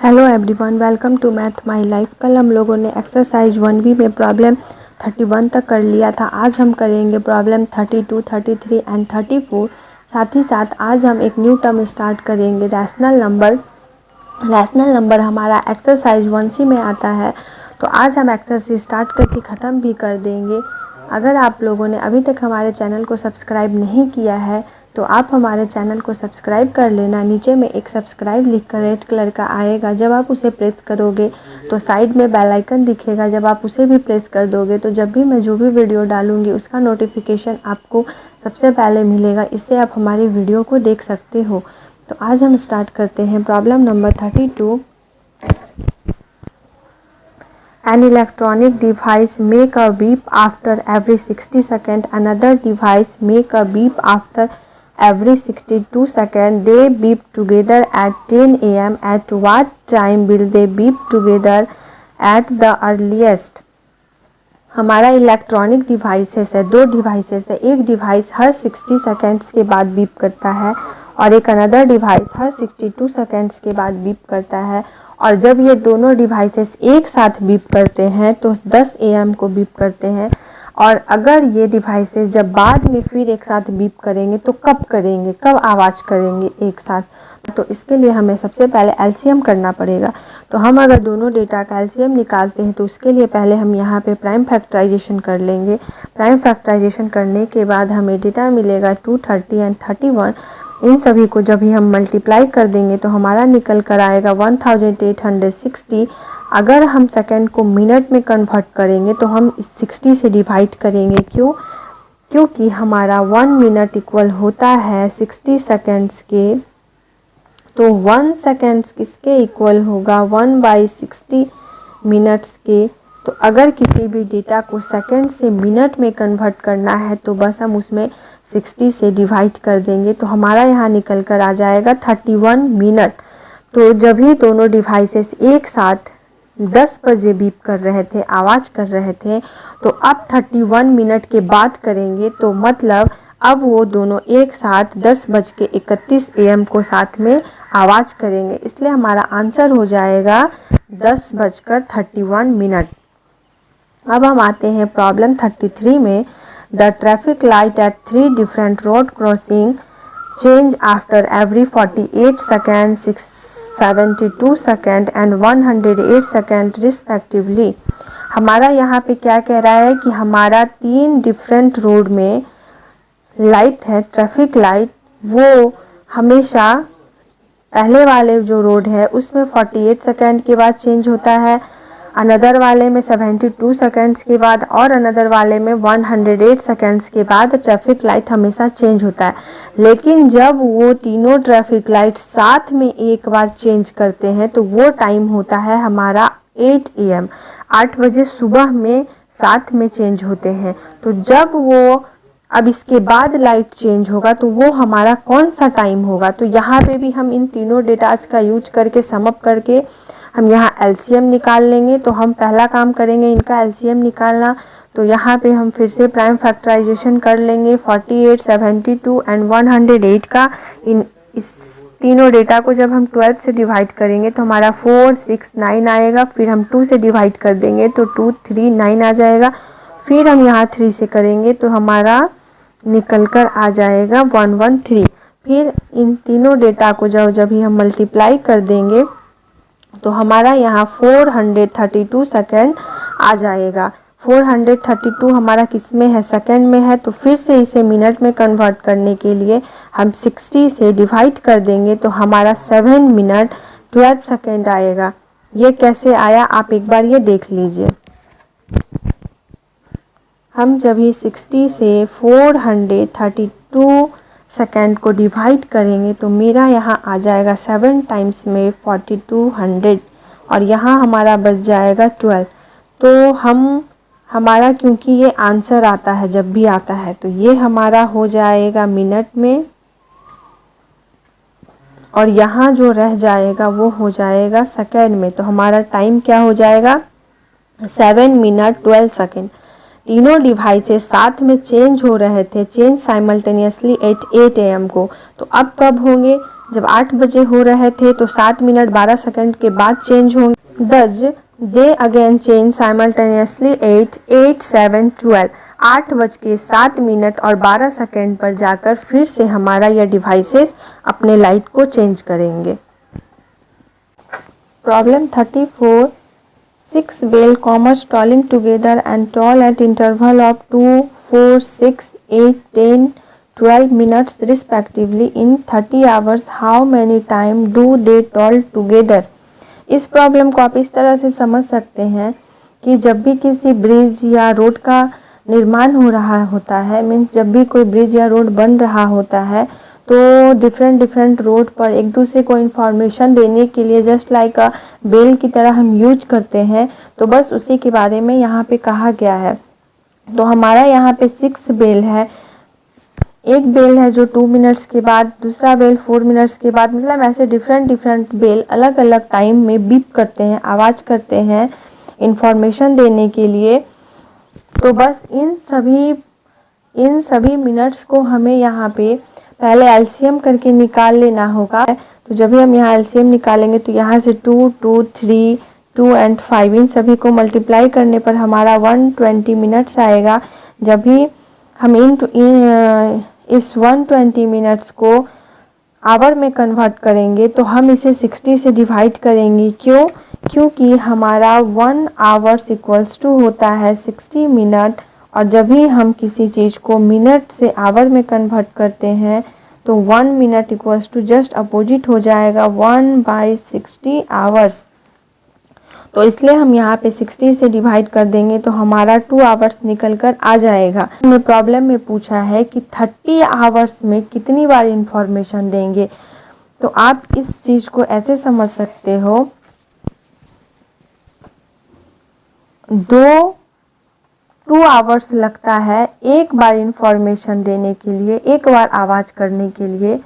Hello everyone, welcome to math my life. कल हम लोगों ने एक्सरसाइज 1B में प्रॉब्लम 31 तक कर लिया था। आज हम करेंगे प्रॉब्लम 32, 33 एंड 34। साथ ही साथ आज हम एक न्यू टर्म स्टार्ट करेंगे, रैशनल नंबर। रैशनल नंबर हमारा एक्सरसाइज 1C में आता है। तो आज हम एक्सरसाइज स्टार्ट करके ख़त्म भी कर देंगे। अगर आप लोगों ने अभी तक हमारे चैनल को सब्सक्राइब नहीं किया है तो आप हमारे चैनल को सब्सक्राइब कर लेना। नीचे में एक सब्सक्राइब लिखकर रेड कलर का आएगा, जब आप उसे प्रेस करोगे तो साइड में बेल आइकन दिखेगा। जब आप उसे भी प्रेस कर दोगे तो जब भी मैं जो भी वीडियो डालूंगी उसका नोटिफिकेशन आपको सबसे पहले मिलेगा। इससे आप हमारी वीडियो को देख सकते हो। तो आज हम स्टार्ट करते हैं problem number 32। An electronic device make a beep after every 60 seconds. Another device make a beep after every 62 seconds. They beep together at 10 a.m. At what time will they beep together at the earliest? हमारा electronic devices है, दो devices है। एक device हर 60 seconds के बाद beep करता है और एक अनदर डिवाइस हर 62 सेकेंड्स के बाद बीप करता है। और जब ये दोनों डिवाइसेस एक साथ बीप करते हैं तो 10 AM को बीप करते हैं। और अगर ये डिवाइसेस जब बाद में फिर एक साथ बीप करेंगे तो कब करेंगे, कब आवाज़ करेंगे एक साथ? तो इसके लिए हमें सबसे पहले एलसीएम करना पड़ेगा। तो हम अगर दोनों डेटा का एलसीएम निकालते हैं तो उसके लिए पहले हम यहाँ पे प्राइम फैक्टराइजेशन कर लेंगे। प्राइम फैक्टराइजेशन करने के बाद हमें डेटा मिलेगा 230 एंड 31। इन सभी को जब ही हम मल्टीप्लाई कर देंगे तो हमारा निकल कर आएगा 1860। अगर हम सेकंड को मिनट में कन्वर्ट करेंगे तो हम इस 60 से डिवाइड करेंगे। क्योंकि हमारा 1 मिनट इक्वल होता है 60 सेकेंड्स के। तो 1 सेकेंड्स किसके इक्वल होगा? 1/60 मिनट्स के। तो अगर किसी भी डेटा को सेकंड से मिनट में कन्वर्ट करना है तो बस हम उसमें 60 से डिवाइड कर देंगे। तो हमारा यहाँ निकल कर आ जाएगा 31 मिनट। तो जब ही दोनों डिवाइसेस एक साथ 10 बजे बीप कर रहे थे, आवाज़ कर रहे थे, तो अब 31 मिनट के बाद करेंगे। तो मतलब अब वो दोनों एक साथ 10:31 AM को साथ में आवाज़ करेंगे। इसलिए हमारा आंसर हो जाएगा 10:31। अब हम आते हैं प्रॉब्लम 33 में। The traffic light at 3 different road crossing change after every 48 second, 72 second and 108 second respectively. हमारा यहाँ पे क्या कह रहा है कि हमारा 3 डिफरेंट रोड में लाइट है, ट्रैफिक लाइट, वो हमेशा पहले वाले जो रोड है उसमें 48 सेकेंड के बाद चेंज होता है, अनदर वाले में 72 सेकेंड्स के बाद और अनदर वाले में 108 सेकेंड्स के बाद ट्रैफिक लाइट हमेशा चेंज होता है। लेकिन जब वो तीनों ट्रैफिक लाइट साथ में एक बार चेंज करते हैं तो वो टाइम होता है हमारा 8 AM, 8 बजे सुबह में साथ में चेंज होते हैं। तो जब वो अब इसके बाद लाइट चेंज होगा तो वो हमारा कौन सा टाइम होगा? तो यहाँ पे भी हम इन तीनों डेटाज का यूज करके समअप करके हम यहाँ एलसीएम निकाल लेंगे। तो हम पहला काम करेंगे इनका एलसीएम निकालना। तो यहाँ पे हम फिर से प्राइम फैक्टराइजेशन कर लेंगे 48, 72 एंड 108 का। इस तीनों डेटा को जब हम 12 से डिवाइड करेंगे तो हमारा 4, 6, 9 आएगा। फिर हम 2 से डिवाइड कर देंगे तो 2, 3, 9 आ जाएगा। फिर हम यहाँ 3 से करेंगे तो हमारा निकल कर आ जाएगा 113। फिर इन तीनों डेटा को जब ही हम मल्टीप्लाई कर देंगे तो हमारा यहाँ 432 सेकेंड आ जाएगा। 432 हमारा किस में है? सेकेंड में है। तो फिर से इसे मिनट में कन्वर्ट करने के लिए हम 60 से डिवाइड कर देंगे तो हमारा 7 मिनट 12 सेकेंड आएगा। ये कैसे आया आप एक बार ये देख लीजिए। हम जब ही 60 से 432 सेकेंड को डिवाइड करेंगे तो मेरा यहाँ आ जाएगा 7 टाइम्स में 4200 और यहाँ हमारा बच जाएगा 12। तो हमारा क्योंकि ये आंसर आता है जब भी आता है तो ये हमारा हो जाएगा मिनट में और यहाँ जो रह जाएगा वो हो जाएगा सेकेंड में। तो हमारा टाइम क्या हो जाएगा? 7 मिनट 12 सेकेंड। तीनों डिवाइसेस साथ में चेंज हो रहे थे, चेंज साइमल्टेनियसली एट 8 AM को। तो अब कब होंगे? जब 8 बजे हो रहे थे तो 7 मिनट 12 सेकंड के बाद चेंज होंगे। दज दे अगेन चेंज साइमल्टेनियसली 8, 8, 7, 12। 8:07 और 12 सेकंड पर जाकर फिर से हमारा यह डिवाइसेस अपने लाइट को चेंज करेंगे। Problem 34, 6 bell commas tolling together and toll at interval of 2, 4, 6, 8, 10, 12 minutes respectively in 30 hours. How many time do they toll together? इस प्रॉब्लम को आप इस तरह से समझ सकते हैं कि जब भी किसी ब्रिज या रोड का निर्माण हो रहा होता है, मीन्स जब भी कोई ब्रिज या रोड बन रहा होता है तो डिफरेंट रोड पर एक दूसरे को इन्फॉर्मेशन देने के लिए जस्ट लाइक अ बेल की तरह हम यूज करते हैं। तो बस उसी के बारे में यहाँ पे कहा गया है। तो हमारा यहाँ पे 6 बेल है। एक बेल है जो 2 मिनट्स के बाद, दूसरा बेल 4 मिनट्स के बाद, मतलब ऐसे डिफरेंट बेल अलग अलग टाइम में बीप करते हैं, आवाज़ करते हैं इन्फॉर्मेशन देने के लिए। तो बस इन सभी मिनट्स को हमें यहाँ पे पहले एलसीएम करके निकाल लेना होगा। तो जब भी हम यहाँ एलसीएम निकालेंगे तो यहाँ से 2, 2, 3, 2 एंड 5 इन सभी को मल्टीप्लाई करने पर हमारा 120 मिनट्स आएगा। जब भी हम इस 120 मिनट्स को आवर में कन्वर्ट करेंगे तो हम इसे 60 से डिवाइड करेंगे। क्योंकि हमारा 1 आवर्स इक्वल्स टू होता है 60 मिनट, और जब भी हम किसी चीज़ को मिनट से आवर में कन्वर्ट करते हैं तो 1 minute equals to just opposite हो जाएगा 1/60 आवर्स। तो इसलिए हम यहाँ पे 60 से डिवाइड कर देंगे तो हमारा 2 आवर्स निकल कर आ जाएगा। हमें प्रॉब्लम में पूछा है कि 30 आवर्स में कितनी बार इंफॉर्मेशन देंगे। तो आप इस चीज़ को ऐसे समझ सकते हो, 2 आवर्स लगता है एक बार इंफॉर्मेशन देने के लिए, एक बार आवाज़ करने के लिए।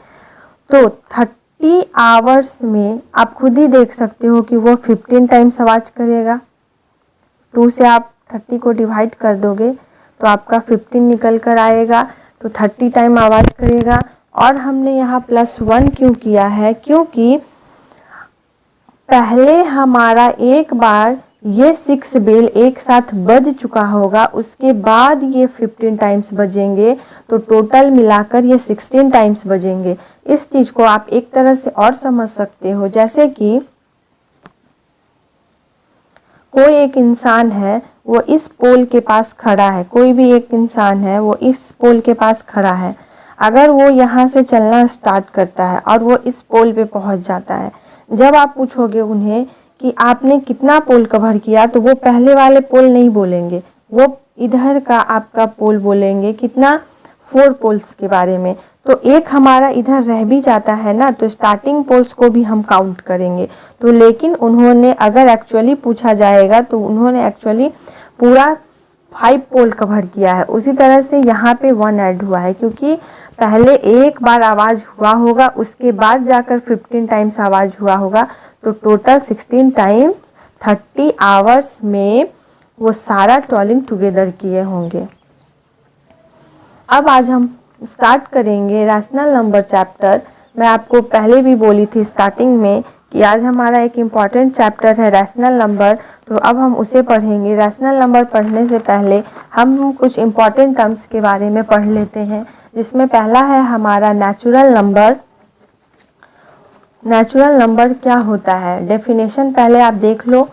तो 30 आवर्स में आप खुद ही देख सकते हो कि वो 15 टाइम्स आवाज़ करेगा। 2 से आप 30 को डिवाइड कर दोगे तो आपका 15 निकल कर आएगा। तो 30 टाइम आवाज़ करेगा। और हमने यहाँ +1 क्यों किया है? क्योंकि पहले हमारा एक बार ये 6 बेल एक साथ बज चुका होगा, उसके बाद ये 15 टाइम्स बजेंगे, तो टोटल मिलाकर ये 16 टाइम्स बजेंगे। इस चीज़ को आप एक तरह से और समझ सकते हो, जैसे कि कोई एक इंसान है वो इस पोल के पास खड़ा है, कोई भी एक इंसान है वो इस पोल के पास खड़ा है। अगर वो यहाँ से चलना स्टार्ट करता है और वो इस पोल पे पहुँच जाता है, जब आप पूछोगे उन्हें कि आपने कितना पोल कवर किया, तो वो पहले वाले पोल नहीं बोलेंगे, वो इधर का आपका पोल बोलेंगे। कितना? 4 पोल्स के बारे में। तो एक हमारा इधर रह भी जाता है ना, तो स्टार्टिंग पोल्स को भी हम काउंट करेंगे। तो लेकिन उन्होंने अगर एक्चुअली पूछा जाएगा तो उन्होंने एक्चुअली पूरा 5 पोल कवर किया है। उसी तरह से यहाँ पे 1 ऐड हुआ है, क्योंकि पहले एक बार आवाज़ हुआ होगा, उसके बाद जाकर 15 टाइम्स आवाज़ हुआ होगा। तो टोटल 16 टाइम्स 30 आवर्स में वो सारा टॉलिंग टुगेदर किए होंगे। अब आज हम स्टार्ट करेंगे रैशनल नंबर चैप्टर। मैं आपको पहले भी बोली थी स्टार्टिंग में कि आज हमारा एक इम्पॉर्टेंट चैप्टर है रैशनल नंबर, तो अब हम उसे पढ़ेंगे। रैशनल नंबर पढ़ने से पहले हम कुछ इम्पॉर्टेंट टर्म्स के बारे में पढ़ लेते हैं, जिसमें पहला है हमारा नेचुरल नंबर। नेचुरल नंबर क्या होता है? डेफिनेशन पहले आप देख लो।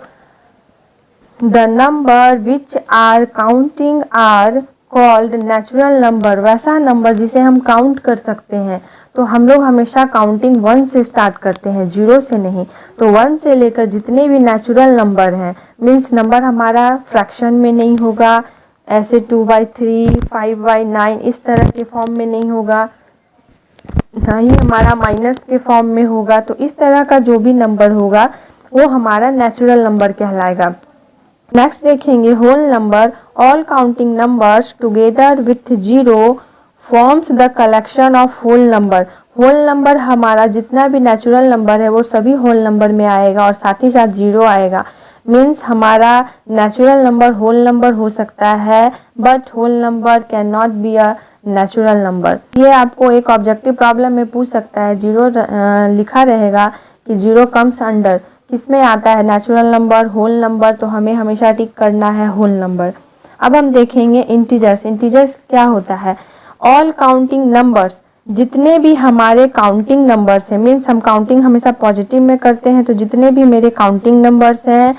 The number which are counting are called natural number. वैसा नंबर जिसे हम काउंट कर सकते हैं। तो हम लोग हमेशा काउंटिंग 1 से स्टार्ट करते हैं, 0 से नहीं। तो 1 से लेकर जितने भी नेचुरल नंबर हैं, मीन्स नंबर हमारा फ्रैक्शन में नहीं होगा, ऐसे 2/3, 5/9 इस तरह के फॉर्म में नहीं होगा, ना ही हमारा माइनस के फॉर्म में होगा। तो इस तरह का जो भी नंबर होगा वो हमारा नेचुरल नंबर कहलाएगा। नेक्स्ट देखेंगे whole number. All counting numbers together with 0 forms the collection of whole number. Whole number हमारा जितना भी नेचुरल नंबर है वो सभी होल नंबर में आएगा और साथ ही साथ 0 आएगा। मीन्स हमारा नेचुरल नंबर होल नंबर हो सकता है, but whole number can not be a natural number. ये आपको एक ऑब्जेक्टिव प्रॉब्लम में पूछ सकता है। 0 लिखा रहेगा कि 0 कम्स अंडर, किसमें आता है, नेचुरल नंबर, होल नंबर, तो हमें हमेशा टिक करना है होल नंबर। अब हम देखेंगे इंटीजर्स। इंटीजर्स क्या होता है, ऑल काउंटिंग नंबर्स, जितने भी हमारे काउंटिंग नंबर्स हैं, मीन्स हम काउंटिंग हमेशा पॉजिटिव में करते हैं, तो जितने भी मेरे काउंटिंग नंबर्स हैं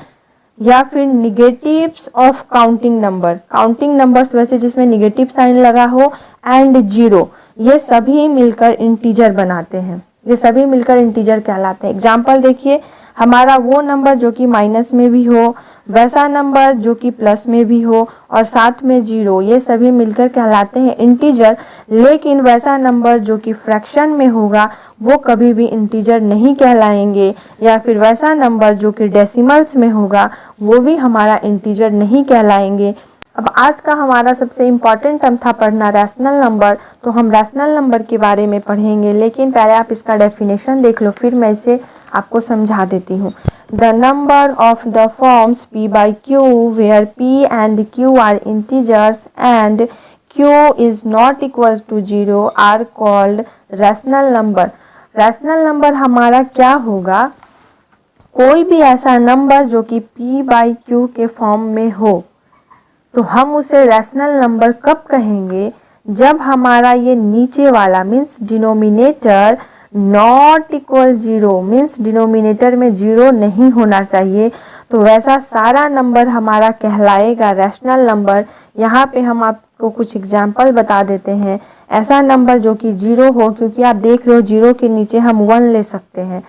या फिर negatives of counting number, counting numbers वैसे जिसमें निगेटिव साइन लगा हो, एंड 0, ये सभी मिलकर इंटीजर बनाते हैं, ये सभी मिलकर इंटीजर कहलाते हैं। एग्जाम्पल देखिए, हमारा वो नंबर जो कि माइनस में भी हो, वैसा नंबर जो कि प्लस में भी हो, और साथ में 0, ये सभी मिलकर कहलाते हैं इंटीजर। लेकिन वैसा नंबर जो कि फ्रैक्शन में होगा वो कभी भी इंटीजर नहीं कहलाएंगे, या फिर वैसा नंबर जो कि डेसिमल्स में होगा वो भी हमारा इंटीजर नहीं कहलाएंगे। अब आज का हमारा सबसे इम्पॉर्टेंट टर्म था पढ़ना रैशनल नंबर, तो हम रैशनल नंबर के बारे में पढ़ेंगे। लेकिन पहले आप इसका डेफिनेशन देख लो, फिर मैं इसे आपको समझा देती हूँ। The number of the forms p by q where p and q are integers and q is not equals to 0 are called rational number। Rational number हमारा क्या होगा, कोई भी ऐसा नंबर जो कि p by q के फॉर्म में हो, तो हम उसे रैशनल नंबर कब कहेंगे, जब हमारा ये नीचे वाला means denominator not equal 0, means denominator में 0 नहीं होना चाहिए, तो वैसा सारा नंबर हमारा कहलाएगा रैशनल नंबर। यहाँ पे हम आपको कुछ एग्जाम्पल बता देते हैं। ऐसा नंबर जो कि 0 हो, क्योंकि आप देख रहे हो 0 के नीचे हम 1 ले सकते हैं,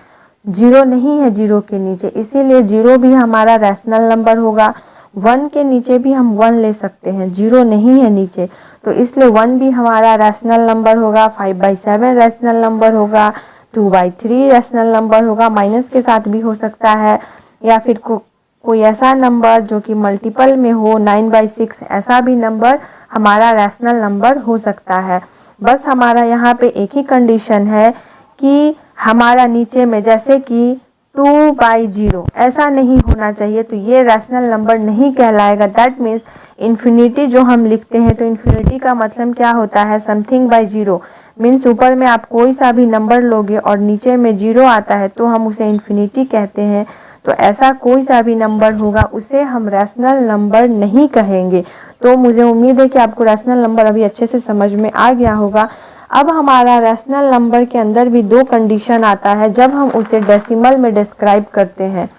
0 नहीं है 0 के नीचे, इसीलिए 0 भी हमारा रैशनल नंबर होगा। 1 के नीचे भी हम 1 ले सकते हैं, 0 नहीं है नीचे, तो इसलिए 1 भी हमारा रैशनल नंबर होगा। 5/7 रैशनल नंबर होगा, 2/3 रैशनल नंबर होगा, माइनस के साथ भी हो सकता है, या फिर कोई ऐसा नंबर जो कि मल्टीपल में हो, 9/6, ऐसा भी नंबर हमारा रैशनल नंबर हो सकता है। बस हमारा यहाँ पे एक ही कंडीशन है कि हमारा नीचे में जैसे कि 2/0 ऐसा नहीं होना चाहिए, तो ये रैशनल नंबर नहीं कहलाएगा। दैट मीन्स इन्फिनिटी जो हम लिखते हैं, तो इन्फिनिटी का मतलब क्या होता है, समथिंग बाय 0, मीन्स ऊपर में आप कोई सा भी नंबर लोगे और नीचे में 0 आता है तो हम उसे इन्फिनिटी कहते हैं। तो ऐसा कोई सा भी नंबर होगा उसे हम रैशनल नंबर नहीं कहेंगे। तो मुझे उम्मीद है कि आपको रैशनल नंबर अभी अच्छे से समझ में आ गया होगा। अब हमारा रैशनल नंबर के अंदर भी 2 कंडीशन आता है जब हम उसे डेसिमल में डिस्क्राइब करते हैं।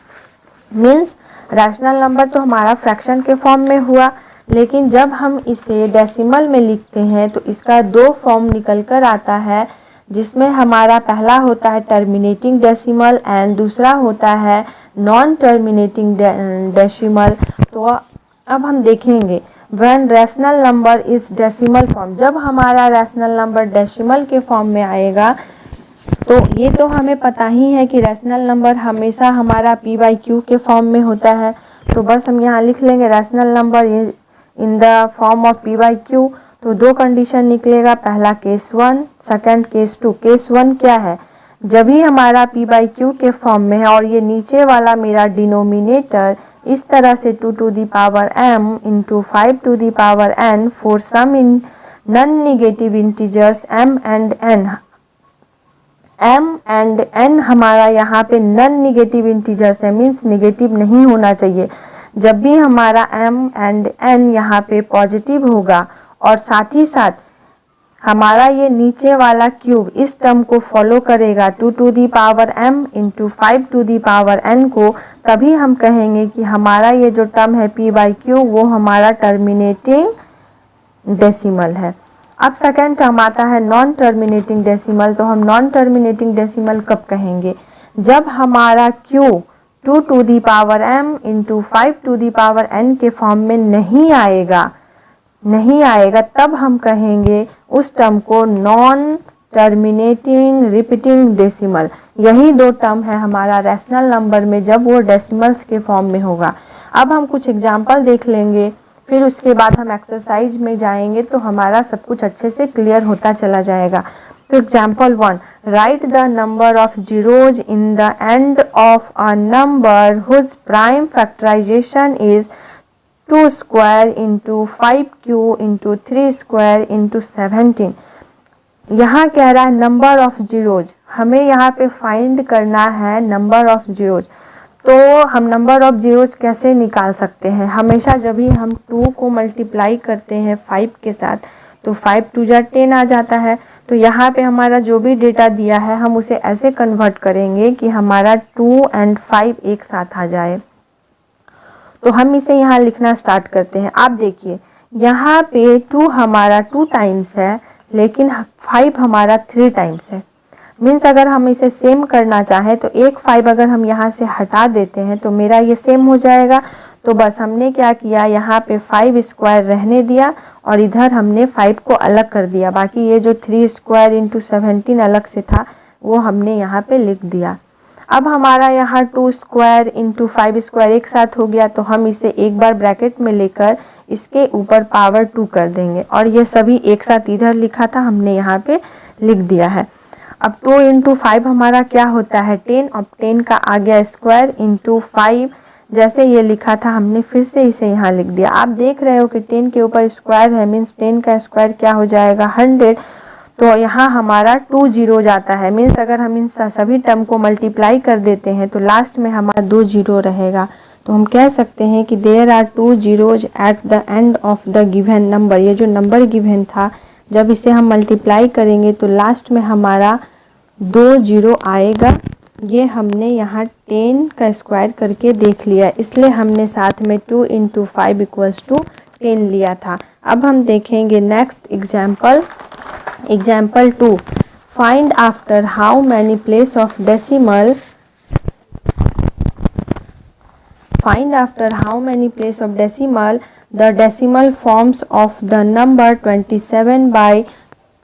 मीन्स रैशनल नंबर तो हमारा फ्रैक्शन के फॉर्म में हुआ, लेकिन जब हम इसे डेसिमल में लिखते हैं तो इसका 2 फॉर्म निकल कर आता है, जिसमें हमारा पहला होता है टर्मिनेटिंग डेसिमल एंड दूसरा होता है नॉन टर्मिनेटिंग डेसिमल। तो अब हम देखेंगे when rational number is decimal form, जब हमारा रैशनल नंबर डेसिमल के फॉर्म में आएगा, तो ये तो हमें पता ही है कि रैशनल नंबर हमेशा हमारा p/q के फॉर्म में होता है। तो बस हम यहाँ लिख लेंगे rational number in the form of p/q। तो 2 कंडीशन निकलेगा, पहला केस 1, सेकंड केस 2। केस 1 क्या है, जब भी हमारा p/q के फॉर्म में है और ये नीचे वाला मेरा डिनोमिनेटर इस तरह से 2 to the power m into 5 to the power n for some in non-negative integers m and n। m and n हमारा यहाँ पे नॉन निगेटिव इंटीजर्स है, मीन्स निगेटिव नहीं होना चाहिए। जब भी हमारा m and n यहाँ पे पॉजिटिव होगा और साथ ही साथ हमारा ये नीचे वाला क्यूब इस टर्म को फॉलो करेगा 2 to the power m into 5 to the power n को, तभी हम कहेंगे कि हमारा ये जो टर्म है p/q वो हमारा टर्मिनेटिंग डेसिमल है। अब सेकेंड टर्म आता है नॉन टर्मिनेटिंग डेसिमल। तो हम नॉन टर्मिनेटिंग डेसिमल कब कहेंगे, जब हमारा q 2 to the power m into 5 to the power n के फॉर्म में नहीं आएगा, तब हम कहेंगे उस टर्म को नॉन टर्मिनेटिंग रिपीटिंग डेसिमल। यही 2 टर्म है हमारा रैशनल नंबर में जब वो डेसिमल्स के फॉर्म में होगा। अब हम कुछ एग्जांपल देख लेंगे, फिर उसके बाद हम एक्सरसाइज में जाएंगे, तो हमारा सब कुछ अच्छे से क्लियर होता चला जाएगा। तो example 1, right the number of zeros in the end of a number whose prime factorization is 2 square into 5q into 3 square into 17। यहाँ कह रहा है नंबर ऑफ जीरोज, हमें यहाँ पे फाइंड करना है नंबर ऑफ जीरोज। तो हम नंबर ऑफ जीरोज कैसे निकाल सकते हैं? हमेशा जब भी हम 2 को मल्टीप्लाई करते हैं 5 के साथ तो 5 2 जा 10 आ जाता है। तो यहाँ पे हमारा जो भी डेटा दिया है हम उसे ऐसे कन्वर्ट करेंगे कि हमारा 2 और 5 एक साथ आ जाए। तो हम इसे यहाँ लिखना स्टार्ट करते हैं। आप देखिए यहाँ पे 2 हमारा 2 टाइम्स है लेकिन 5 हमारा 3 टाइम्स है। मीन्स अगर हम इसे सेम करना चाहें तो एक 5 अगर हम यहाँ से हटा देते हैं तो मेरा ये सेम हो जाएगा। तो बस हमने क्या किया, यहाँ पे 5 स्क्वायर रहने दिया और इधर हमने 5 को अलग कर दिया। बाकी ये जो 3 स्क्वायर इंटू 17 अलग से था वो हमने यहाँ पे लिख दिया। अब हमारा यहाँ 2 स्क्वायर इंटू 5 स्क्वायर एक साथ हो गया। तो हम इसे एक बार ब्रैकेट में लेकर इसके ऊपर पावर 2 कर देंगे और ये सभी एक साथ इधर लिखा था हमने यहाँ पे लिख दिया है। अब 2 इंटू 5 हमारा क्या होता है 10। अब 10 का आ गया स्क्वायर इंटू 5, जैसे ये लिखा था हमने फिर से इसे यहाँ लिख दिया। आप देख रहे हो कि 10 के ऊपर स्क्वायर है, मीन्स 10 का स्क्वायर क्या हो जाएगा 100। तो यहाँ हमारा 2 जीरो जाता है। मीन्स अगर हम इन सभी टर्म को मल्टीप्लाई कर देते हैं तो लास्ट में हमारा 2 जीरो रहेगा। तो हम कह सकते हैं कि there are 2 zeros at the end of the given number. ये जो नंबर गिवन था जब इसे हम मल्टीप्लाई करेंगे तो लास्ट में हमारा 2 जीरो आएगा। ये हमने यहाँ 10 का स्क्वायर करके देख लिया, इसलिए हमने साथ में 2 इंटू 5 इक्वल्स टू 10 लिया था। अब हम देखेंगे next example, example 2। Find after how many place of decimal, find after how many place of decimal the decimal forms of the number 27 by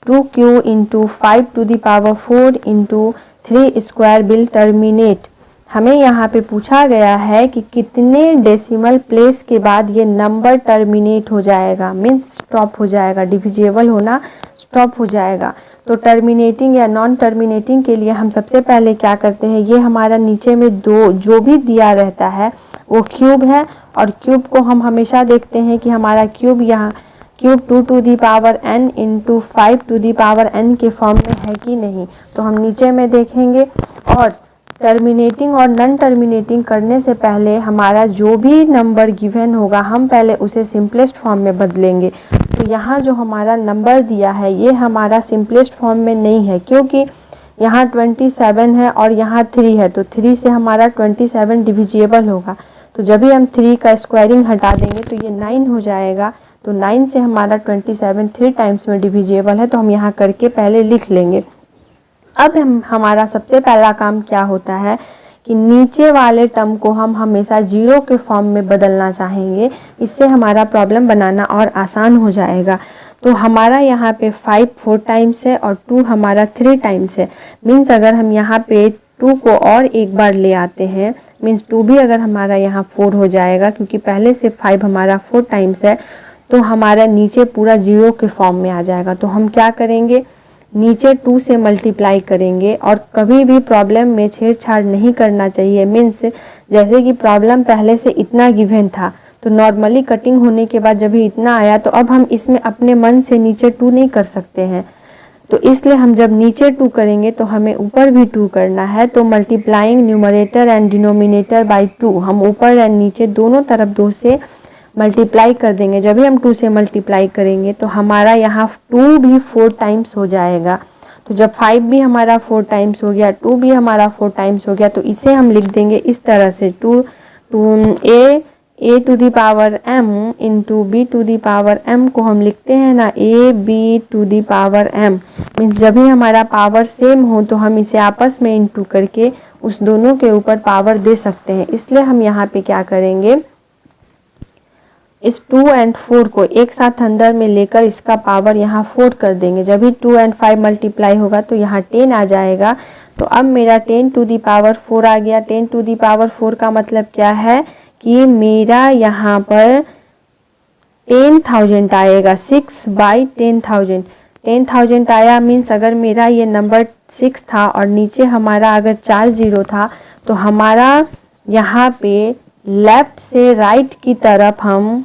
2q into 5 to the power 4 into 3 square will terminate। हमें यहाँ पे पूछा गया है कि कितने decimal place के बाद ये नंबर टर्मिनेट हो जाएगा, मीन्स स्टॉप हो जाएगा, डिविजिबल होना स्टॉप हो जाएगा। तो टर्मिनेटिंग या नॉन टर्मिनेटिंग के लिए हम सबसे पहले क्या करते हैं, ये हमारा नीचे में दो जो भी दिया रहता है वो क्यूब है और क्यूब को हम हमेशा देखते हैं कि हमारा क्यूब यहाँ cube 2 to the power n into 5 to the power n के फॉर्म में है कि नहीं। तो हम नीचे में देखेंगे और टर्मिनेटिंग और नॉन टर्मिनेटिंग करने से पहले हमारा जो भी नंबर गिवन होगा हम पहले उसे सिंपलेस्ट फॉर्म में बदलेंगे। तो यहाँ जो हमारा नंबर दिया है ये हमारा सिंपलेस्ट फॉर्म में नहीं है, क्योंकि यहाँ 27 है और यहाँ 3 है। तो 3 से हमारा 27 डिविजिबल होगा। तो जब भी हम 3 का स्क्वायरिंग हटा देंगे तो ये 9 हो जाएगा। तो 9 से हमारा 27 3 टाइम्स में डिविजिबल है, तो हम यहाँ करके पहले लिख लेंगे। अब हमारा सबसे पहला काम क्या होता है कि नीचे वाले टर्म को हम हमेशा जीरो के फॉर्म में बदलना चाहेंगे, इससे हमारा प्रॉब्लम बनाना और आसान हो जाएगा। तो हमारा यहाँ पे 5 4 टाइम्स है और 2 हमारा 3 टाइम्स है। मीन्स अगर हम यहाँ पे 2 को और एक बार ले आते हैं, मीन्स 2 भी अगर हमारा यहाँ 4 हो जाएगा, क्योंकि पहले से 5 हमारा 4 टाइम्स है, तो हमारा नीचे पूरा जीरो के फॉर्म में आ जाएगा। तो हम क्या करेंगे, नीचे 2 से मल्टीप्लाई करेंगे और कभी भी प्रॉब्लम में छेड़छाड़ नहीं करना चाहिए। मीन्स जैसे कि प्रॉब्लम पहले से इतना गिवन था तो नॉर्मली कटिंग होने के बाद जब भी इतना आया तो अब हम इसमें अपने मन से नीचे 2 नहीं कर सकते हैं। तो इसलिए हम जब नीचे 2 करेंगे तो हमें ऊपर भी 2 करना है। तो multiplying numerator and denominator by 2, हम ऊपर एंड नीचे दोनों तरफ 2 से मल्टीप्लाई कर देंगे। जब भी हम 2 से मल्टीप्लाई करेंगे तो हमारा यहाँ 2 भी 4 टाइम्स हो जाएगा। तो जब 5 भी हमारा 4 टाइम्स हो गया, 2 भी हमारा 4 टाइम्स हो गया, तो इसे हम लिख देंगे इस तरह से, a to the power m into b to the power m को हम लिखते हैं ना a b to the power m। Means जब भी हमारा पावर सेम हो तो हम इसे आपस में इंटू करके उस दोनों के ऊपर पावर दे सकते हैं। इसलिए हम यहाँ पे क्या करेंगे, इस 2 और 4 को एक साथ अंदर में लेकर इसका पावर यहाँ 4 कर देंगे। जब भी 2 और 5 मल्टीप्लाई होगा तो यहाँ 10 आ जाएगा। तो अब मेरा 10 टू दी पावर 4 आ गया। 10 टू दी पावर 4 का मतलब क्या है कि मेरा यहाँ पर 10,000 आएगा, 6 बाई 10,000। 10,000 आया, मीन्स अगर मेरा ये नंबर 6 था और नीचे हमारा अगर 4 जीरो था तो हमारा यहाँ पे लेफ्ट से राइट की तरफ हम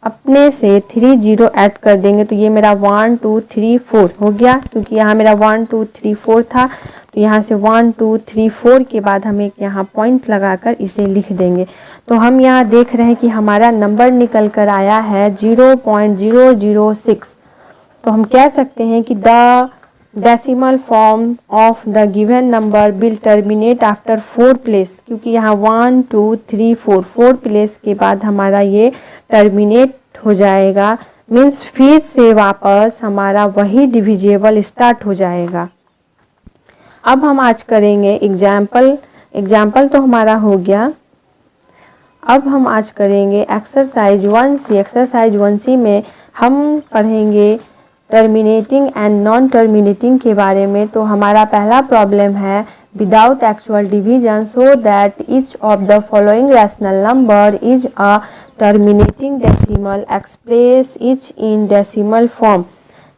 अपने से 3 जीरो ऐड कर देंगे तो ये मेरा 1 2 3 4 हो गया, क्योंकि यहाँ मेरा 1 2 3 4 था, तो यहाँ से 1 2 3 4 के बाद हम एक यहाँ पॉइंट लगाकर इसे लिख देंगे। तो हम यहाँ देख रहे हैं कि हमारा नंबर निकल कर आया है 0.006। तो हम कह सकते हैं कि the decimal form of the given number will terminate after 4 place, क्योंकि यहाँ 1 2 3 4 प्लेस के बाद हमारा ये टर्मिनेट हो जाएगा। मीन्स फिर से वापस हमारा वही डिविजिबल स्टार्ट हो जाएगा। अब हम आज करेंगे एग्जाम्पल तो हमारा हो गया। अब हम आज करेंगे एक्सरसाइज 1C। एक्सरसाइज 1C में हम पढ़ेंगे टर्मिनेटिंग एंड नॉन टर्मिनेटिंग के बारे में। तो हमारा पहला प्रॉब्लम है without actual division so that each of the following rational number is a terminating decimal express etch in decimal form.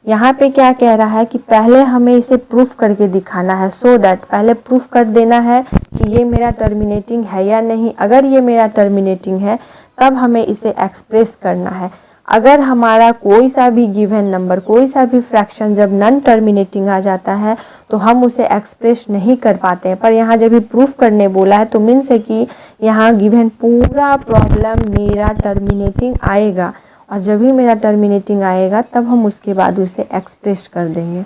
यहाँ पे क्या कह रहा है कि पहले हमें इसे प्रूफ करके दिखाना है। सो दैट पहले प्रूफ कर देना है कि ये मेरा टर्मिनेटिंग है या नहीं। अगर ये मेरा टर्मिनेटिंग है तब हमें इसे एक्सप्रेस करना है। अगर हमारा कोई सा भी गिवन नंबर, कोई सा भी फ्रैक्शन जब नॉन टर्मिनेटिंग आ जाता है तो हम उसे एक्सप्रेस नहीं कर पाते हैं। पर यहाँ जब भी प्रूफ करने बोला है तो मीन्स है कि यहाँ गिवन पूरा प्रॉब्लम मेरा टर्मिनेटिंग आएगा, और जब भी मेरा टर्मिनेटिंग आएगा तब हम उसके बाद उसे एक्सप्रेस कर देंगे।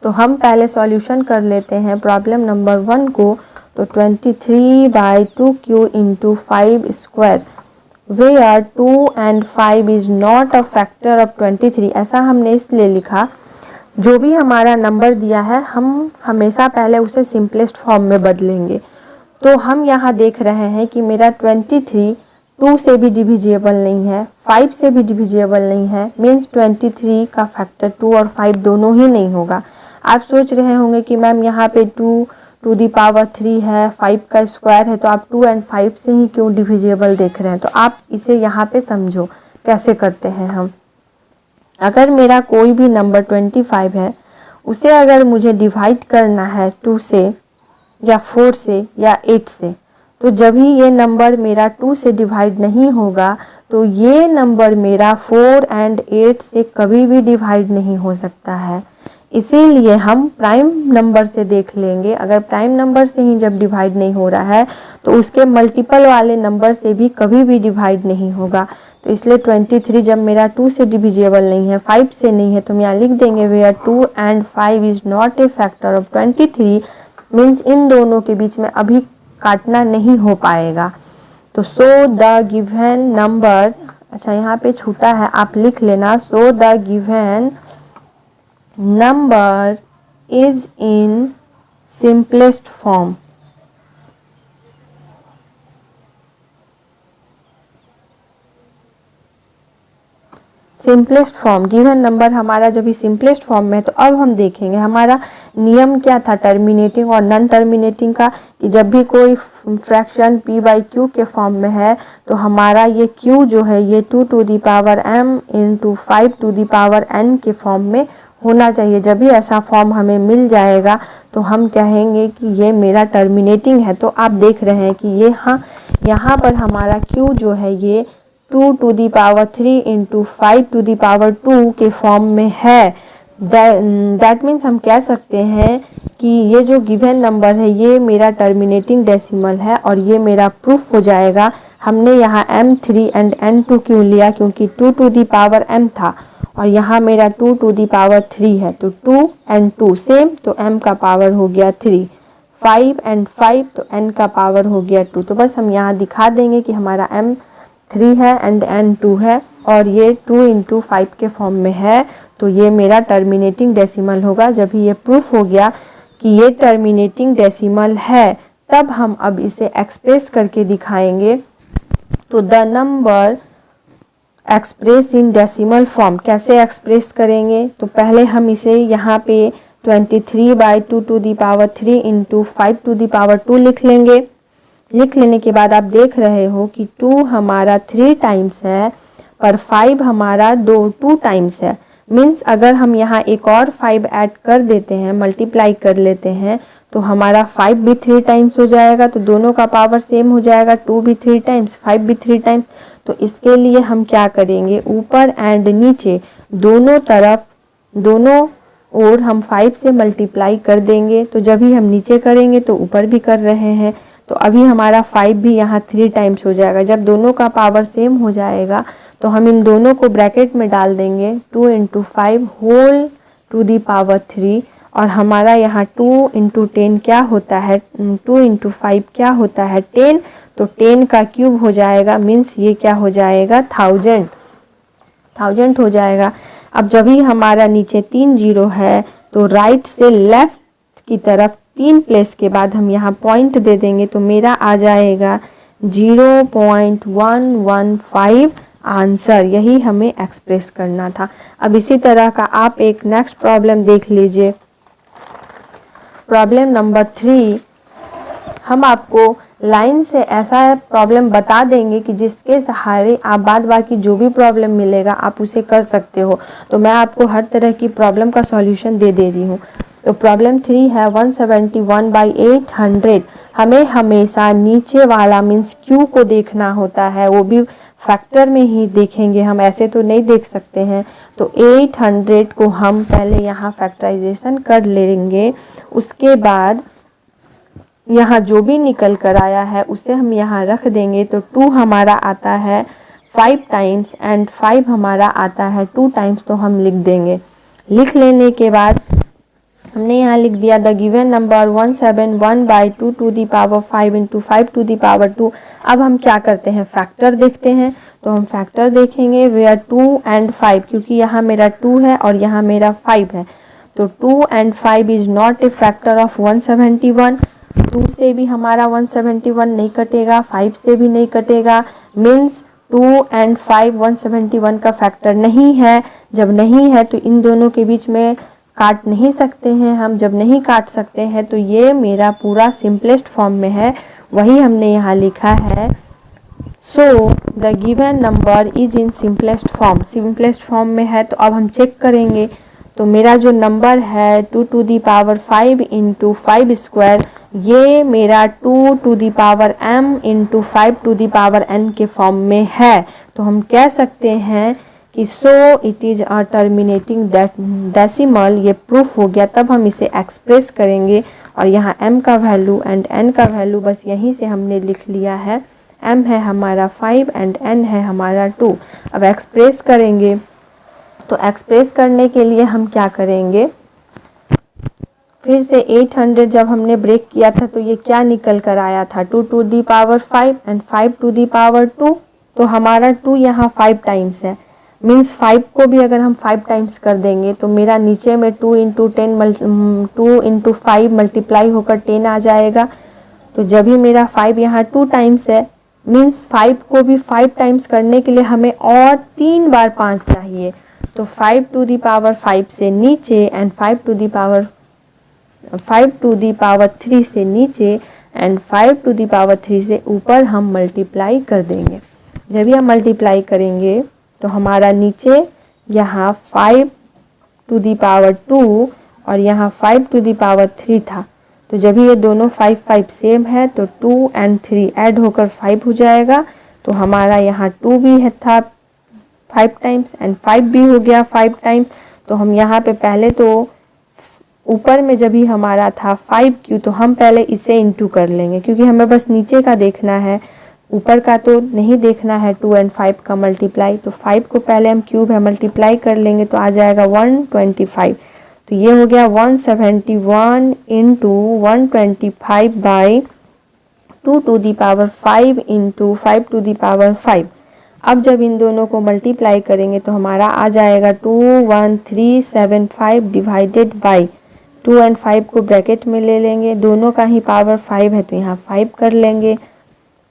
तो हम पहले सॉल्यूशन कर लेते हैं प्रॉब्लम नंबर 1 को। तो 23/2q × 5 square where 2 and 5 is not a factor of 23। ऐसा हमने इसलिए लिखा, जो भी हमारा नंबर दिया है हम हमेशा पहले उसे सिंपलेस्ट फॉर्म में बदलेंगे। तो हम यहाँ देख रहे हैं कि मेरा 23 2 से भी डिविजिबल नहीं है, 5 से भी डिविजिबल नहीं है। मीन्स 23 का फैक्टर 2 और 5 दोनों ही नहीं होगा। आप सोच रहे होंगे कि मैम यहाँ पे 2 टू दी पावर 3 है, 5 का स्क्वायर है, तो आप 2 और 5 से ही क्यों डिविजिबल देख रहे हैं। तो आप इसे यहाँ पे समझो कैसे करते हैं हम। अगर मेरा कोई भी नंबर 25 है, उसे अगर मुझे डिवाइड करना है 2 से या 4 से या 8 से, तो जब ही ये नंबर मेरा 2 से डिवाइड नहीं होगा तो ये नंबर मेरा 4 और 8 से कभी भी डिवाइड नहीं हो सकता है। इसीलिए हम प्राइम नंबर से देख लेंगे। अगर प्राइम नंबर से ही जब डिवाइड नहीं हो रहा है तो उसके मल्टीपल वाले नंबर से भी कभी भी डिवाइड नहीं होगा। तो इसलिए 23 जब मेरा 2 से डिविजिबल नहीं है, 5 से नहीं है, तो हम यहाँ लिख देंगे वेयर 2 और 5 is not a factor of 23। Means in दोनों के बीच में अभी काटना नहीं हो पाएगा। तो सो द गिवन नंबर, अच्छा यहाँ पे छूटा है आप लिख लेना, सो the given number is in simplest form. Simplest form, given number हमारा जब भी सिंपलेस्ट फॉर्म में है। तो अब हम देखेंगे हमारा नियम क्या था टर्मिनेटिंग और नॉन टर्मिनेटिंग का, कि जब भी कोई फ्रैक्शन p/q के फॉर्म में है तो हमारा ये q जो है ये 2 to the power m × 5 to the power n के फॉर्म में होना चाहिए। जब भी ऐसा फॉर्म हमें मिल जाएगा तो हम कहेंगे कि ये मेरा टर्मिनेटिंग है। तो आप देख रहे हैं कि ये यहाँ पर हमारा q जो है ये 2 to the power 3 × 5 to the power 2 के फॉर्म में है। दैट मीन्स हम कह सकते हैं कि ये जो गिवन नंबर है ये मेरा टर्मिनेटिंग डेसिमल है और ये मेरा प्रूफ हो जाएगा। हमने यहाँ m3 और n2 क्यों लिया, क्योंकि 2 टू दी पावर m था और यहाँ मेरा 2 टू दी पावर 3 है। तो 2 और 2 सेम, तो m का पावर हो गया 3, 5 और 5 तो n का पावर हो गया 2। तो बस हम यहाँ दिखा देंगे कि हमारा m3 है एंड n2 है और ये 2 × 5 के फॉर्म में है। तो ये मेरा टर्मिनेटिंग डेसिमल होगा। जब भी ये प्रूफ हो गया कि ये टर्मिनेटिंग डेसिमल है तब हम अब इसे एक्सप्रेस करके दिखाएंगे। तो the number express in decimal form, कैसे एक्सप्रेस करेंगे। तो पहले हम इसे यहाँ पे 23/2 to the power 3 × 5 to the power 2 लिख लेंगे। लिख लेने के बाद आप देख रहे हो कि 2 हमारा 3 टाइम्स है पर 5 हमारा 2 टाइम्स है। मीन्स अगर हम यहाँ एक और 5 ऐड कर देते हैं, मल्टीप्लाई कर लेते हैं, तो हमारा 5 भी 3 टाइम्स हो जाएगा। तो दोनों का पावर सेम हो जाएगा, 2 भी 3 टाइम्स, 5 भी 3 टाइम्स। तो इसके लिए हम क्या करेंगे, ऊपर एंड नीचे दोनों तरफ, दोनों और हम 5 से मल्टीप्लाई कर देंगे। तो जब ही हम नीचे करेंगे तो ऊपर भी कर रहे हैं, तो अभी हमारा 5 भी यहाँ 3 टाइम्स हो जाएगा। जब दोनों का पावर सेम हो जाएगा तो हम इन दोनों को ब्रैकेट में डाल देंगे, 2 into 5 whole to the power 3, और हमारा यहाँ 2 इंटू 10 क्या होता है, 2 इंटू 5 क्या होता है 10, तो 10 का क्यूब हो जाएगा, मीन्स ये क्या हो जाएगा 1000 हो जाएगा। अब जब ही हमारा नीचे 3 जीरो है तो राइट से लेफ्ट की तरफ 3 प्लेस के बाद हम यहाँ पॉइंट दे देंगे, तो मेरा आ जाएगा 0.115 आंसर। यही हमें एक्सप्रेस करना था। अब इसी तरह का आप एक नेक्स्ट प्रॉब्लम देख लीजिए। प्रॉब्लम नंबर 3, हम आपको लाइन से ऐसा प्रॉब्लम बता देंगे कि जिसके सहारे आप बाद बाकी जो भी प्रॉब्लम मिलेगा आप उसे कर सकते हो। तो मैं आपको हर तरह की प्रॉब्लम का सॉल्यूशन दे रही हूँ। तो प्रॉब्लम 3 है 171/800। हमें हमेशा नीचे वाला मीन्स क्यू को देखना होता है, वो भी फैक्टर में ही देखेंगे हम, ऐसे तो नहीं देख सकते हैं। तो 800 को हम पहले यहाँ फैक्टराइजेशन कर लेंगे, उसके बाद यहाँ जो भी निकल कर आया है उसे हम यहाँ रख देंगे। तो 2 हमारा आता है 5 टाइम्स एंड 5 हमारा आता है 2 टाइम्स, तो हम लिख देंगे। लिख लेने के बाद हमने यहाँ लिख दिया the given number 171/2 to the power 5 into 5 to the power 2। अब हम क्या करते हैं, फैक्टर देखते हैं। तो हम फैक्टर देखेंगे वेयर 2 एंड 5, क्योंकि यहाँ मेरा 2 है और यहाँ मेरा 5 है। तो 2 and 5 is not a factor of 171। 2 से भी हमारा 171 नहीं कटेगा, 5 से भी नहीं कटेगा, मीन्स 2 एंड 5 171 का फैक्टर नहीं है। जब नहीं है तो इन दोनों के बीच में काट नहीं सकते हैं हम। जब नहीं काट सकते हैं तो ये मेरा पूरा सिंपलेस्ट फॉर्म में है, वही हमने यहाँ लिखा है। So the given number is in simplest form, simplest form में है। तो अब हम चेक करेंगे, तो मेरा जो नंबर है 2 to the power 5 into 5 square, ये मेरा 2 to the power m into 5 to the power n के फॉर्म में है। तो हम कह सकते हैं कि so it is a terminating decimal, ये प्रूफ हो गया। तब हम इसे एक्सप्रेस करेंगे, और यहाँ m का वैल्यू एंड n का वैल्यू बस यहीं से हमने लिख लिया है। m है हमारा 5 एंड n है हमारा 2। अब एक्सप्रेस करेंगे, तो एक्सप्रेस करने के लिए हम क्या करेंगे, फिर से 800 जब हमने ब्रेक किया था तो ये क्या निकल कर आया था, 2 to the power 5 and 5 to the power 2। तो हमारा 2 यहाँ 5 टाइम्स है, मीन्स 5 को भी अगर हम 5 टाइम्स कर देंगे तो मेरा नीचे में 2 इंटू 5 मल्टीप्लाई होकर 10 आ जाएगा। तो जब ही मेरा 5 यहाँ 2 टाइम्स है, मीन्स 5 को भी 5 टाइम्स करने के लिए हमें और 3 बार 5 चाहिए। तो 5 टू दी पावर 5 से नीचे एंड 5 टू दी पावर 3 से नीचे एंड 5 टू दी पावर 3 से ऊपर हम मल्टीप्लाई कर देंगे। जब भी हम मल्टीप्लाई करेंगे तो हमारा नीचे यहाँ 5 टू दी पावर 2 और यहाँ 5 टू दी पावर 3 था। तो जब ये दोनों 5 सेम है तो 2 एंड 3 ऐड होकर 5 हो जाएगा। तो हमारा यहाँ 2 भी है था 5 टाइम्स एंड 5 भी हो गया 5 टाइम्स। तो हम यहाँ पे पहले तो ऊपर में जब ही हमारा था 5 तो हम पहले इसे इंटू कर लेंगे, क्योंकि हमें बस नीचे का देखना है, ऊपर का तो नहीं देखना है 2 एंड 5 का मल्टीप्लाई। तो 5 को पहले हम क्यूब है मल्टीप्लाई कर लेंगे तो आ जाएगा 125। तो ये हो गया 171 into 125 by 2 to the power 5 into 5 to the power 5। अब जब इन दोनों को मल्टीप्लाई करेंगे तो हमारा आ जाएगा 21375 डिवाइडेड बाई 2 एंड 5 को ब्रैकेट में ले लेंगे, दोनों का ही पावर 5 है तो यहाँ 5 कर लेंगे।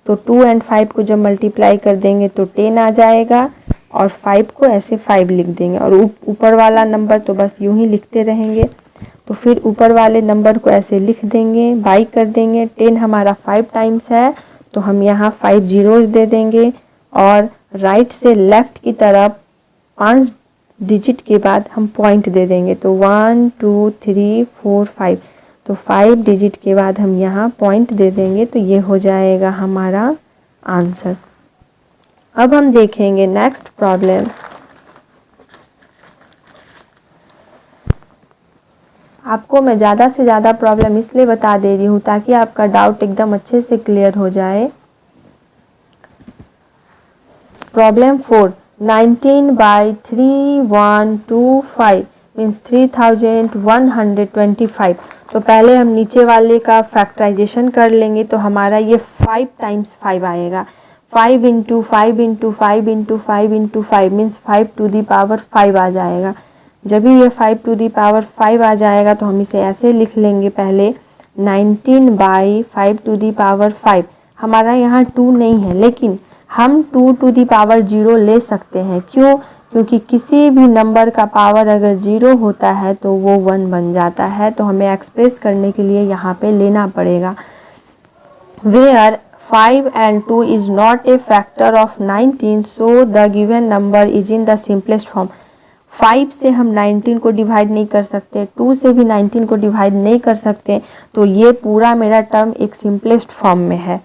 तो 2 एंड 5 को जब मल्टीप्लाई कर देंगे तो 10 आ जाएगा और 5 को ऐसे 5 लिख देंगे और ऊपर वाला नंबर तो बस यूं ही लिखते रहेंगे। तो फिर ऊपर वाले नंबर को ऐसे लिख देंगे, बाई कर देंगे। 10 हमारा 5 टाइम्स है तो हम यहाँ 5 जीरोज दे देंगे और राइट से लेफ्ट की तरफ 5 डिजिट के बाद हम पॉइंट दे देंगे। तो 1 2 3 4 5, तो 5 डिजिट के बाद हम यहाँ पॉइंट दे देंगे। तो ये हो जाएगा हमारा आंसर। अब हम देखेंगे नेक्स्ट प्रॉब्लम। आपको मैं ज़्यादा से ज़्यादा प्रॉब्लम इसलिए बता दे रही हूँ ताकि आपका डाउट एकदम अच्छे से क्लियर हो जाए। Problem 4, 19/3125 means 3125। तो पहले हम नीचे वाले का फैक्टराइजेशन कर लेंगे, तो हमारा ये 5 टाइम्स 5 आएगा। 5 into 5 into 5 into 5 into 5 means 5 to the power 5 आ जाएगा। जब भी ये 5 टू दी पावर 5 आ जाएगा तो हम इसे ऐसे लिख लेंगे, पहले 19/5 टू दी पावर 5। हमारा यहाँ 2 नहीं है, लेकिन हम 2 टू दी पावर 0 ले सकते हैं। क्यों? क्योंकि किसी भी नंबर का पावर अगर 0 होता है तो वो 1 बन जाता है। तो हमें एक्सप्रेस करने के लिए यहाँ पे लेना पड़ेगा। Where 5 and 2 is not a factor of 19, so the given number is in the simplest form। 5 से हम 19 को डिवाइड नहीं कर सकते, 2 से भी 19 को डिवाइड नहीं कर सकते, तो ये पूरा मेरा टर्म एक सिंपलेस्ट फॉर्म में है।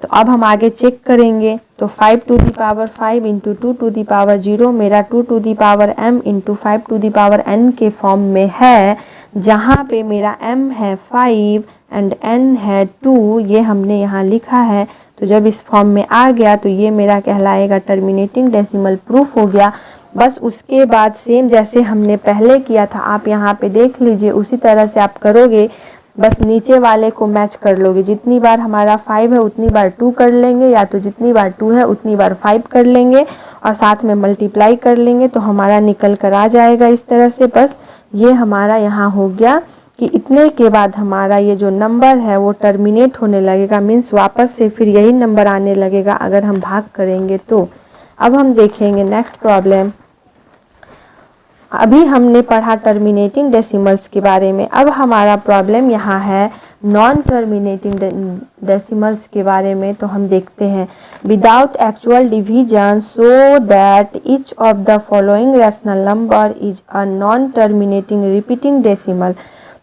तो अब हम आगे चेक करेंगे। तो 5 to the power 5 into 2 to the power 0 मेरा 2 to the power m into 5 to the power n के फॉर्म में है, जहाँ पे मेरा m है 5 एंड n है 2, ये हमने यहाँ लिखा है। तो जब इस फॉर्म में आ गया तो ये मेरा कहलाएगा टर्मिनेटिंग डेसिमल प्रूफ हो गया। बस उसके बाद सेम जैसे हमने पहले किया था, आप यहाँ पे देख लीजिए, उसी तरह से आप करोगे। बस नीचे वाले को मैच कर लोगे। जितनी बार हमारा 5 है उतनी बार 2 कर लेंगे, या तो जितनी बार 2 है उतनी बार 5 कर लेंगे और साथ में मल्टीप्लाई कर लेंगे, तो हमारा निकल कर आ जाएगा इस तरह से। बस ये हमारा यहाँ हो गया कि इतने के बाद हमारा ये जो नंबर है वो टर्मिनेट होने लगेगा, मीन्स वापस से फिर यही नंबर आने लगेगा अगर हम भाग करेंगे तो। अब हम देखेंगे नेक्स्ट प्रॉब्लम। अभी हमने पढ़ा टर्मिनेटिंग डेसिमल्स के बारे में, अब हमारा प्रॉब्लम यहाँ है नॉन टर्मिनेटिंग डेसिमल्स के बारे में। तो हम देखते हैं, without actual division so that each of the following rational number is a non terminating repeating decimal.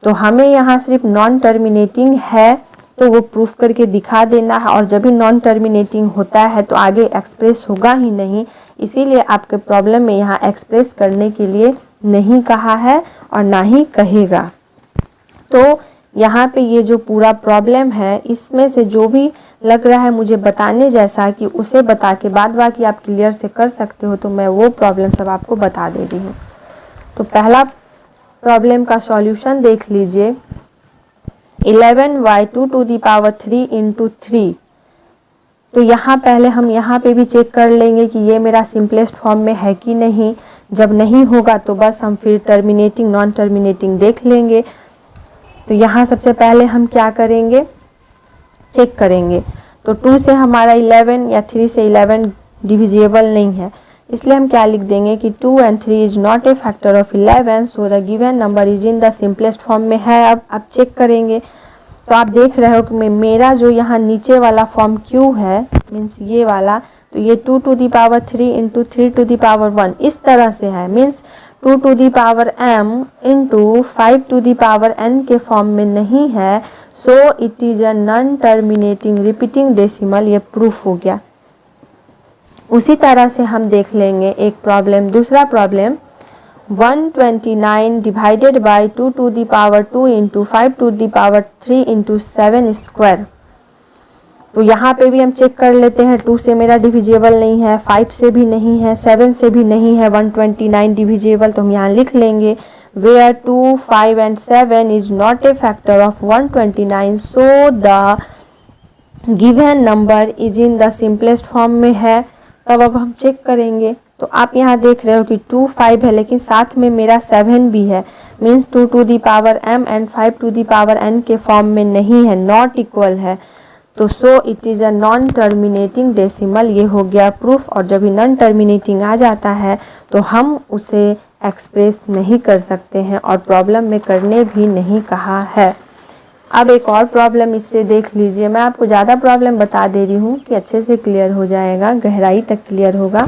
तो हमें यहाँ सिर्फ नॉन टर्मिनेटिंग है तो वो प्रूफ करके दिखा देना है, और जब भी नॉन टर्मिनेटिंग होता है तो आगे एक्सप्रेस होगा ही नहीं, इसीलिए आपके प्रॉब्लम में यहाँ एक्सप्रेस करने के लिए नहीं कहा है और ना ही कहेगा। तो यहाँ पे ये जो पूरा प्रॉब्लम है, इसमें से जो भी लग रहा है मुझे बताने जैसा कि उसे बता के बाद बाकी आप क्लियर से कर सकते हो, तो मैं वो प्रॉब्लम सब आपको बता दे रही हूँ। तो पहला प्रॉब्लम का सॉल्यूशन देख लीजिए। 11/2 टू दी पावर 3 इंटू 3। तो यहाँ पहले हम यहाँ पे भी चेक कर लेंगे कि ये मेरा सिंपलेस्ट फॉर्म में है कि नहीं। जब नहीं होगा तो बस हम फिर टर्मिनेटिंग नॉन टर्मिनेटिंग देख लेंगे। तो यहाँ सबसे पहले हम क्या करेंगे, चेक करेंगे। तो 2 से हमारा 11 या 3 से 11 डिविजिबल नहीं है, इसलिए हम क्या लिख देंगे कि 2 and 3 is not a factor of 11, so the given number is in the simplest form में है। अब चेक करेंगे तो आप देख रहे हो कि मेरा जो यहाँ नीचे वाला फॉर्म क्यू है, मीन्स ये वाला, तो ये 2 to the power 3 into 3 to the power 1 इस तरह से है, means 2 to the power m into 5 to the power n के फॉर्म में नहीं है। So it is a non terminating repeating decimal, ये प्रूफ हो गया। उसी तरह से हम देख लेंगे एक प्रॉब्लम, दूसरा problem 129 divided by 2 to the power 2 into 5 to the power 3 into 7 square. तो यहाँ पे भी हम चेक कर लेते हैं, 2 से मेरा डिविजिबल नहीं है, 5 से भी नहीं है, 7 से भी नहीं है 129 डिविजिबल। तो हम यहाँ लिख लेंगे where 2, 5 and 7 is not a factor of 129, so the given number is in the simplest form में है। तब अब हम चेक करेंगे, तो आप यहाँ देख रहे हो कि 2, 5 है, लेकिन साथ में मेरा 7 भी है, means 2 to the power m and 5 to the power n के फॉर्म में नहीं है, नॉट इक्वल है। तो so it is a non terminating decimal, ये हो गया प्रूफ। और जब भी नॉन टर्मिनेटिंग आ जाता है तो हम उसे एक्सप्रेस नहीं कर सकते हैं और प्रॉब्लम में करने भी नहीं कहा है। अब एक और प्रॉब्लम इससे देख लीजिए, मैं आपको ज़्यादा प्रॉब्लम बता दे रही हूँ कि अच्छे से क्लियर हो जाएगा, गहराई तक क्लियर होगा।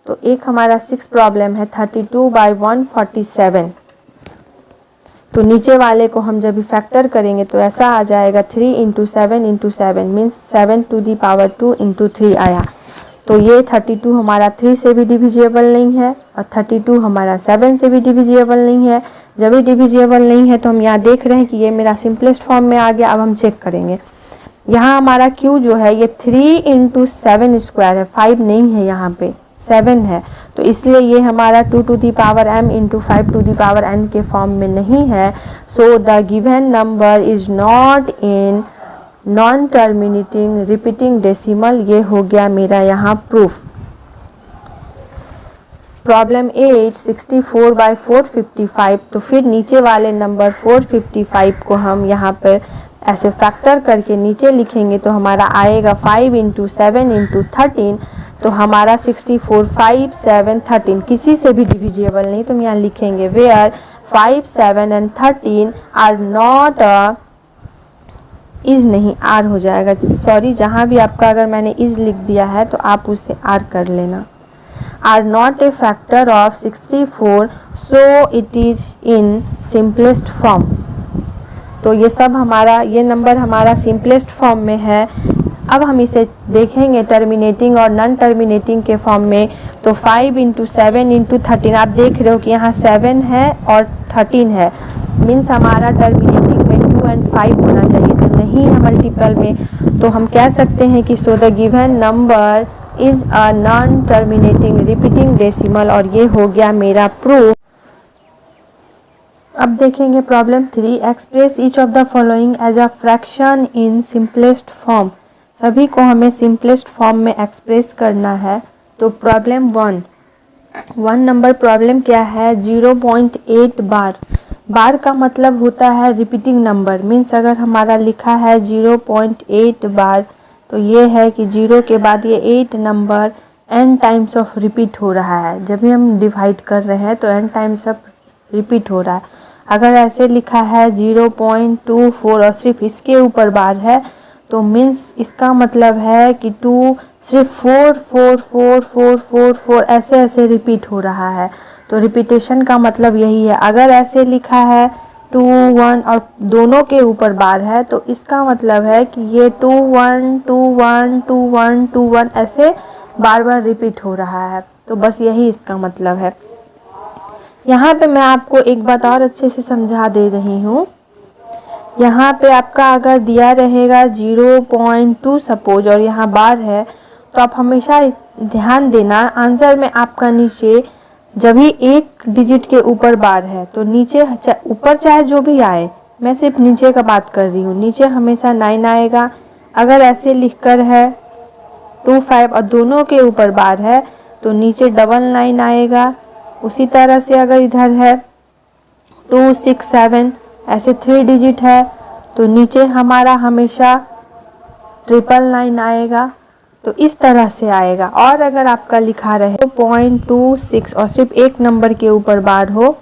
तो एक हमारा 6 प्रॉब्लम है 32/147। तो नीचे वाले को हम जब भी फैक्टर करेंगे तो ऐसा आ जाएगा 3 into 7 into 7 means 7 to the power 2 into 3 आया। तो ये 32 हमारा 3 से भी डिविजिबल नहीं है और 32 हमारा 7 से भी डिविजिबल नहीं है। जब भी डिविजिबल नहीं है तो हम यहाँ देख रहे हैं कि ये मेरा सिंपलेस्ट फॉर्म में आ गया। अब हम चेक करेंगे, यहाँ हमारा q जो है ये 3 × 7 स्क्वायर है, 5 नहीं है, यहाँ पे 7 है, तो इसलिए ये हमारा 2 to the power m × 5 to the power n के फॉर्म में नहीं है। So the given number is not in non terminating repeating decimal. ये हो गया मेरा यहाँ प्रूफ। प्रॉब्लम 8 64/455। तो फिर नीचे वाले नंबर 455 को हम यहाँ पर ऐसे फैक्टर करके नीचे लिखेंगे तो हमारा आएगा 5 × 7 × 13। तो हमारा 64 5 7 13 किसी से भी डिविजिबल नहीं, तो हम यहाँ लिखेंगे where 5 7 and 13 are not is नहीं, आर हो जाएगा, सॉरी, जहाँ भी आपका अगर मैंने इज लिख दिया है तो आप उसे आर कर लेना। Are not a factor of 64 so it is in simplest form. तो ये सब हमारा, ये नंबर हमारा सिंपलेस्ट फॉर्म में है। अब हम इसे देखेंगे टर्मिनेटिंग और नॉन टर्मिनेटिंग के फॉर्म में। तो 5 × 7 × 13, आप देख रहे हो कि यहाँ 7 है और 13 है, मीन्स हमारा टर्मिनेटिंग में 2 और 5 होना चाहिए, तो नहीं है मल्टीपल में। तो हम कह सकते हैं कि so the given number is a non terminating repeating decimal, और ये हो गया मेरा प्रूफ। अब देखेंगे problem 3, express each of the following as a fraction in simplest form. सभी को हमें सिंपलेस्ट फॉर्म में एक्सप्रेस करना है। तो प्रॉब्लम 1 नंबर प्रॉब्लम क्या है, 0.8 बार। बार का मतलब होता है रिपीटिंग नंबर, मीन्स अगर हमारा लिखा है 0.8 बार तो ये है कि 0 के बाद ये 8 number n times of repeat हो रहा है। जब भी हम डिवाइड कर रहे हैं तो n टाइम्स ऑफ रिपीट हो रहा है। अगर ऐसे लिखा है 0.24 और सिर्फ इसके ऊपर बार है तो मीन्स इसका मतलब है कि 2 सिर्फ 4 4 4 4 4 4 ऐसे ऐसे रिपीट हो रहा है। तो रिपीटेशन का मतलब यही है। अगर ऐसे लिखा है 2 1 और दोनों के ऊपर बार है तो इसका मतलब है कि ये 2 1 2 1 2 1 2 1 ऐसे बार बार रिपीट हो रहा है। तो बस यही इसका मतलब है। यहाँ पे मैं आपको एक बात और अच्छे से समझा दे रही हूँ। यहाँ पे आपका अगर दिया रहेगा 0.2 सपोज और यहाँ बार है तो आप हमेशा ध्यान देना आंसर में आपका नीचे जब भी एक डिजिट के ऊपर बार है तो नीचे ऊपर चाहे जो भी आए, मैं सिर्फ नीचे का बात कर रही हूँ, नीचे हमेशा 9 आएगा। अगर ऐसे लिखकर है 2 5 और दोनों के ऊपर बार है तो नीचे 9 आएगा। उसी तरह से अगर इधर है 2 6 7 ऐसे 3 डिजिट है तो नीचे हमारा हमेशा 999 आएगा। तो इस तरह से आएगा। और अगर आपका लिखा रहे 0.26 और सिर्फ एक नंबर के ऊपर बार हो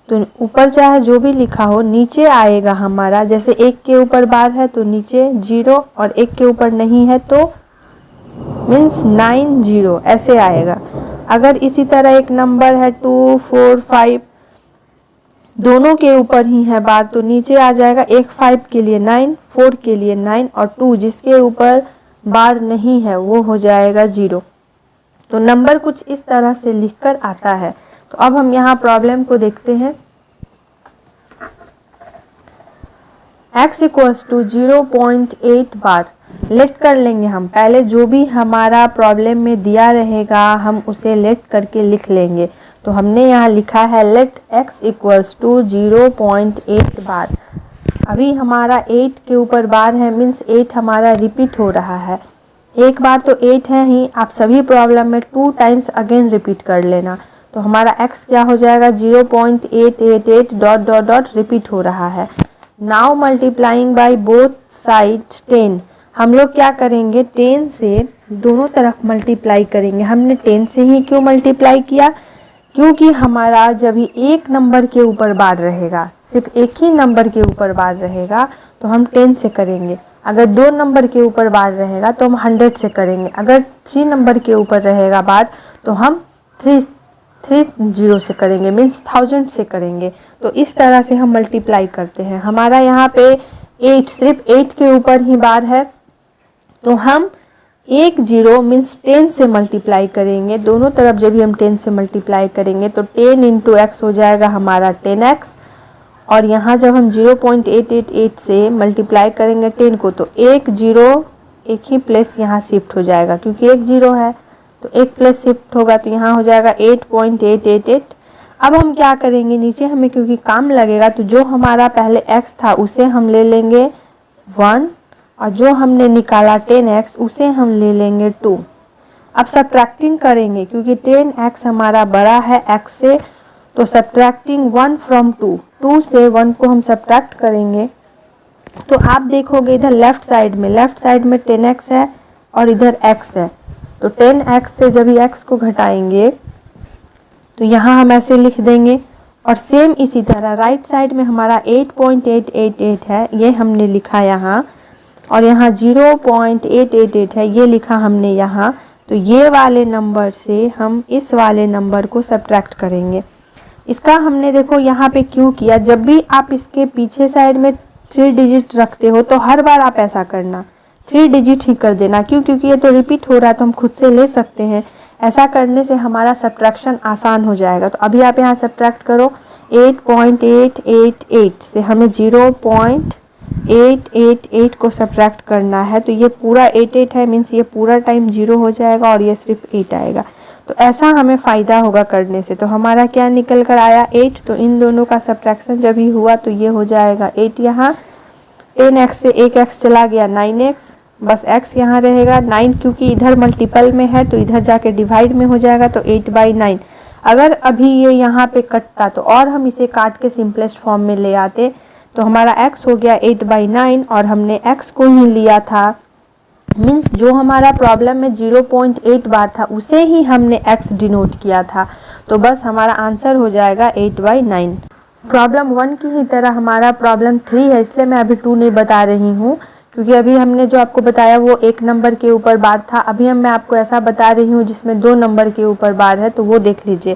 तो ऊपर चाहे जो भी लिखा हो नीचे आएगा हमारा, जैसे एक के ऊपर बार है तो नीचे 0 और एक के ऊपर नहीं है तो मीन्स 90 ऐसे आएगा। अगर इसी तरह एक नंबर है 2 4 5 दोनों के ऊपर ही है बार तो नीचे आ जाएगा एक 5 के लिए 9 4 के लिए 9 और 2 जिसके ऊपर बार नहीं है वो हो जाएगा 0। तो नंबर कुछ इस तरह से लिखकर आता है। तो अब हम यहाँ प्रॉब्लम को देखते हैं। x = 0.8 बार लेट कर लेंगे हम। पहले जो भी हमारा प्रॉब्लम में दिया रहेगा हम उसे लेट करके लिख लेंगे। तो हमने यहाँ लिखा है लेट x = 0.8 बार। अभी हमारा 8 के ऊपर बार है मीन्स 8 हमारा रिपीट हो रहा है। एक बार तो 8 है ही, आप सभी प्रॉब्लम में 2 टाइम्स अगेन रिपीट कर लेना। तो हमारा x क्या हो जाएगा 0.888 डॉट डॉट डॉट रिपीट हो रहा है। Now multiplying by both sides 10। हम लोग क्या करेंगे 10 से दोनों तरफ मल्टीप्लाई करेंगे। हमने 10 से ही क्यों मल्टीप्लाई किया, क्योंकि हमारा जब भी एक नंबर के ऊपर बार रहेगा, सिर्फ एक ही नंबर के ऊपर बार रहेगा तो हम 10 से करेंगे। अगर 2 नंबर के ऊपर बार रहेगा तो हम 100 से करेंगे। अगर 3 नंबर के ऊपर रहेगा बार तो हम 330 से करेंगे मीन्स 1000 से करेंगे। तो इस तरह से हम मल्टीप्लाई करते हैं। हमारा यहाँ पे 8 सिर्फ 8 के ऊपर ही बार है तो हम एक जीरो मीन्स 10 से मल्टीप्लाई करेंगे, दोनों तरफ जब भी हम 10 से मल्टीप्लाई करेंगे तो 10 इंटू एक्स हो जाएगा हमारा 10x, और यहाँ जब हम 0.888 से मल्टीप्लाई करेंगे 10 को तो एक जीरो एक ही प्लेस यहाँ शिफ्ट हो जाएगा, क्योंकि एक जीरो है तो एक प्लेस शिफ्ट होगा, तो यहाँ हो जाएगा 8.888। अब हम क्या करेंगे, नीचे हमें क्योंकि काम लगेगा तो जो हमारा पहले x था उसे हम ले लेंगे 1, और जो हमने निकाला 10x उसे हम ले लेंगे 2। अब सब्ट्रैक्टिंग करेंगे क्योंकि 10x हमारा बड़ा है x से, तो सब्ट्रैक्टिंग 1 फ्रॉम 2, 2 से 1 को हम सब्ट्रैक्ट करेंगे तो आप देखोगे इधर लेफ्ट साइड में 10x है और इधर x है, तो 10x से जब x को घटाएंगे तो यहाँ हम ऐसे लिख देंगे, और सेम इसी तरह राइट साइड में हमारा 8.888 है, ये हमने लिखा यहाँ, और यहाँ 0.888 है, ये लिखा हमने यहाँ। तो ये वाले नंबर से हम इस वाले नंबर को सब्ट्रैक्ट करेंगे। इसका हमने देखो यहाँ पे क्यों किया, जब भी आप इसके पीछे साइड में 3 डिजिट रखते हो तो हर बार आप ऐसा करना 3 डिजिट ही कर देना। क्यों? क्योंकि ये तो रिपीट हो रहा है तो हम खुद से ले सकते हैं। ऐसा करने से हमारा सब्ट्रैक्शन आसान हो जाएगा। तो अभी आप यहाँ सब्ट्रैक्ट करो, 8.888 से हमें 0.888 को सब्ट्रैक्ट करना है, तो ये पूरा 88 है, मीन्स ये पूरा टाइम 0 हो जाएगा और ये सिर्फ 8 आएगा। तो ऐसा हमें फ़ायदा होगा करने से। तो हमारा क्या निकल कर आया 8, तो इन दोनों का सब्ट्रैक्शन जब ही हुआ तो ये हो जाएगा 8। यहाँ 10x से एक x चला गया 9x, बस x यहाँ रहेगा 9, क्योंकि इधर मल्टीपल में है तो इधर जाके डिवाइड में हो जाएगा, तो 8/9। अगर अभी ये यहाँ पे कटता तो और हम इसे काट के सिंपलेस्ट फॉर्म में ले आते, तो हमारा x हो गया 8/9 और हमने x को ही लिया था, मीन्स जो हमारा प्रॉब्लम में 0.8 बार था उसे ही हमने x डिनोट किया था। तो बस हमारा आंसर हो जाएगा 8/9। प्रॉब्लम 1 की ही तरह हमारा प्रॉब्लम 3 है, इसलिए मैं अभी 2 नहीं बता रही हूँ, क्योंकि अभी हमने जो आपको बताया वो 1 नंबर के ऊपर बार था। अभी मैं आपको ऐसा बता रही हूँ जिसमें 2 नंबर के ऊपर बार है, तो वो देख लीजिए।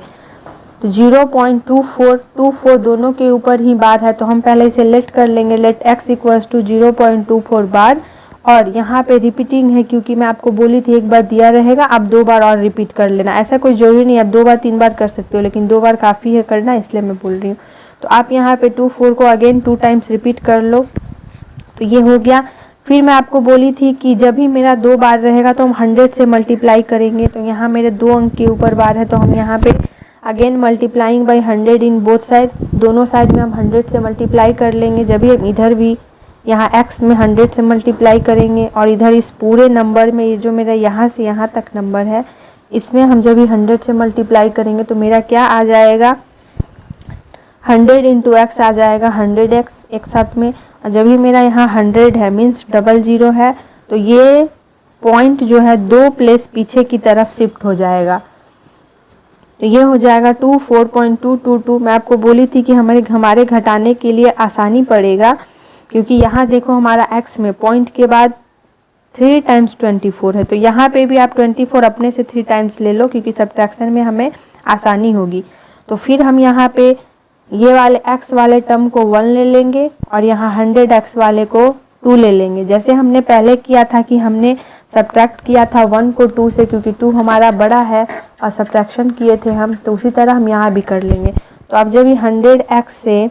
तो 0.24 दोनों के ऊपर ही बार है, तो हम पहले इसे लेट कर लेंगे, लेट x इक्वल्स टू 0.24 बार। और यहाँ पे रिपीटिंग है, क्योंकि मैं आपको बोली थी एक बार दिया रहेगा, आप 2 बार और रिपीट कर लेना। ऐसा कोई जरूरी नहीं, आप 2 बार 3 बार कर सकते हो, लेकिन 2 बार काफ़ी है करना, इसलिए मैं बोल रही हूँ। तो आप यहाँ पे 24 को अगेन 2 टाइम्स रिपीट कर लो, तो ये हो गया। फिर मैं आपको बोली थी कि जब भी मेरा 2 बार रहेगा तो हम 100 से मल्टीप्लाई करेंगे। तो यहाँ मेरे 2 अंक के ऊपर बार है, तो हम यहाँ पे again multiplying by 100 in both side, दोनों साइड में हम 100 से मल्टीप्लाई कर लेंगे। जब भी हम इधर भी यहाँ x में 100 से मल्टीप्लाई करेंगे, और इधर इस पूरे नंबर में ये जो मेरा यहाँ से यहाँ तक नंबर है, इसमें हम जब भी 100 से मल्टीप्लाई करेंगे तो मेरा क्या आ जाएगा, 100 इंटू एक्स आ जाएगा 100x एक साथ में। और जब भी मेरा यहाँ 100 है मीन्स 00 है, तो ये पॉइंट जो है 2 प्लेस पीछे की तरफ शिफ्ट हो जाएगा, तो ये हो जाएगा 24.222। मैं आपको बोली थी कि हमारे घटाने के लिए आसानी पड़ेगा, क्योंकि यहाँ देखो हमारा x में पॉइंट के बाद 3 टाइम्स 24 है, तो यहाँ पे भी आप 24 अपने से 3 टाइम्स ले लो, क्योंकि सब्ट्रैक्शन में हमें आसानी होगी। तो फिर हम यहाँ पे ये वाले x वाले टर्म को 1 ले लेंगे और यहाँ 100x वाले को 2 ले लेंगे। जैसे हमने पहले किया था कि हमने सब्ट्रैक्ट किया था 1 को 2 से, क्योंकि 2 हमारा बड़ा है और सब्ट्रैक्शन किए थे हम, तो उसी तरह हम यहाँ भी कर लेंगे। तो आप जब भी 100x से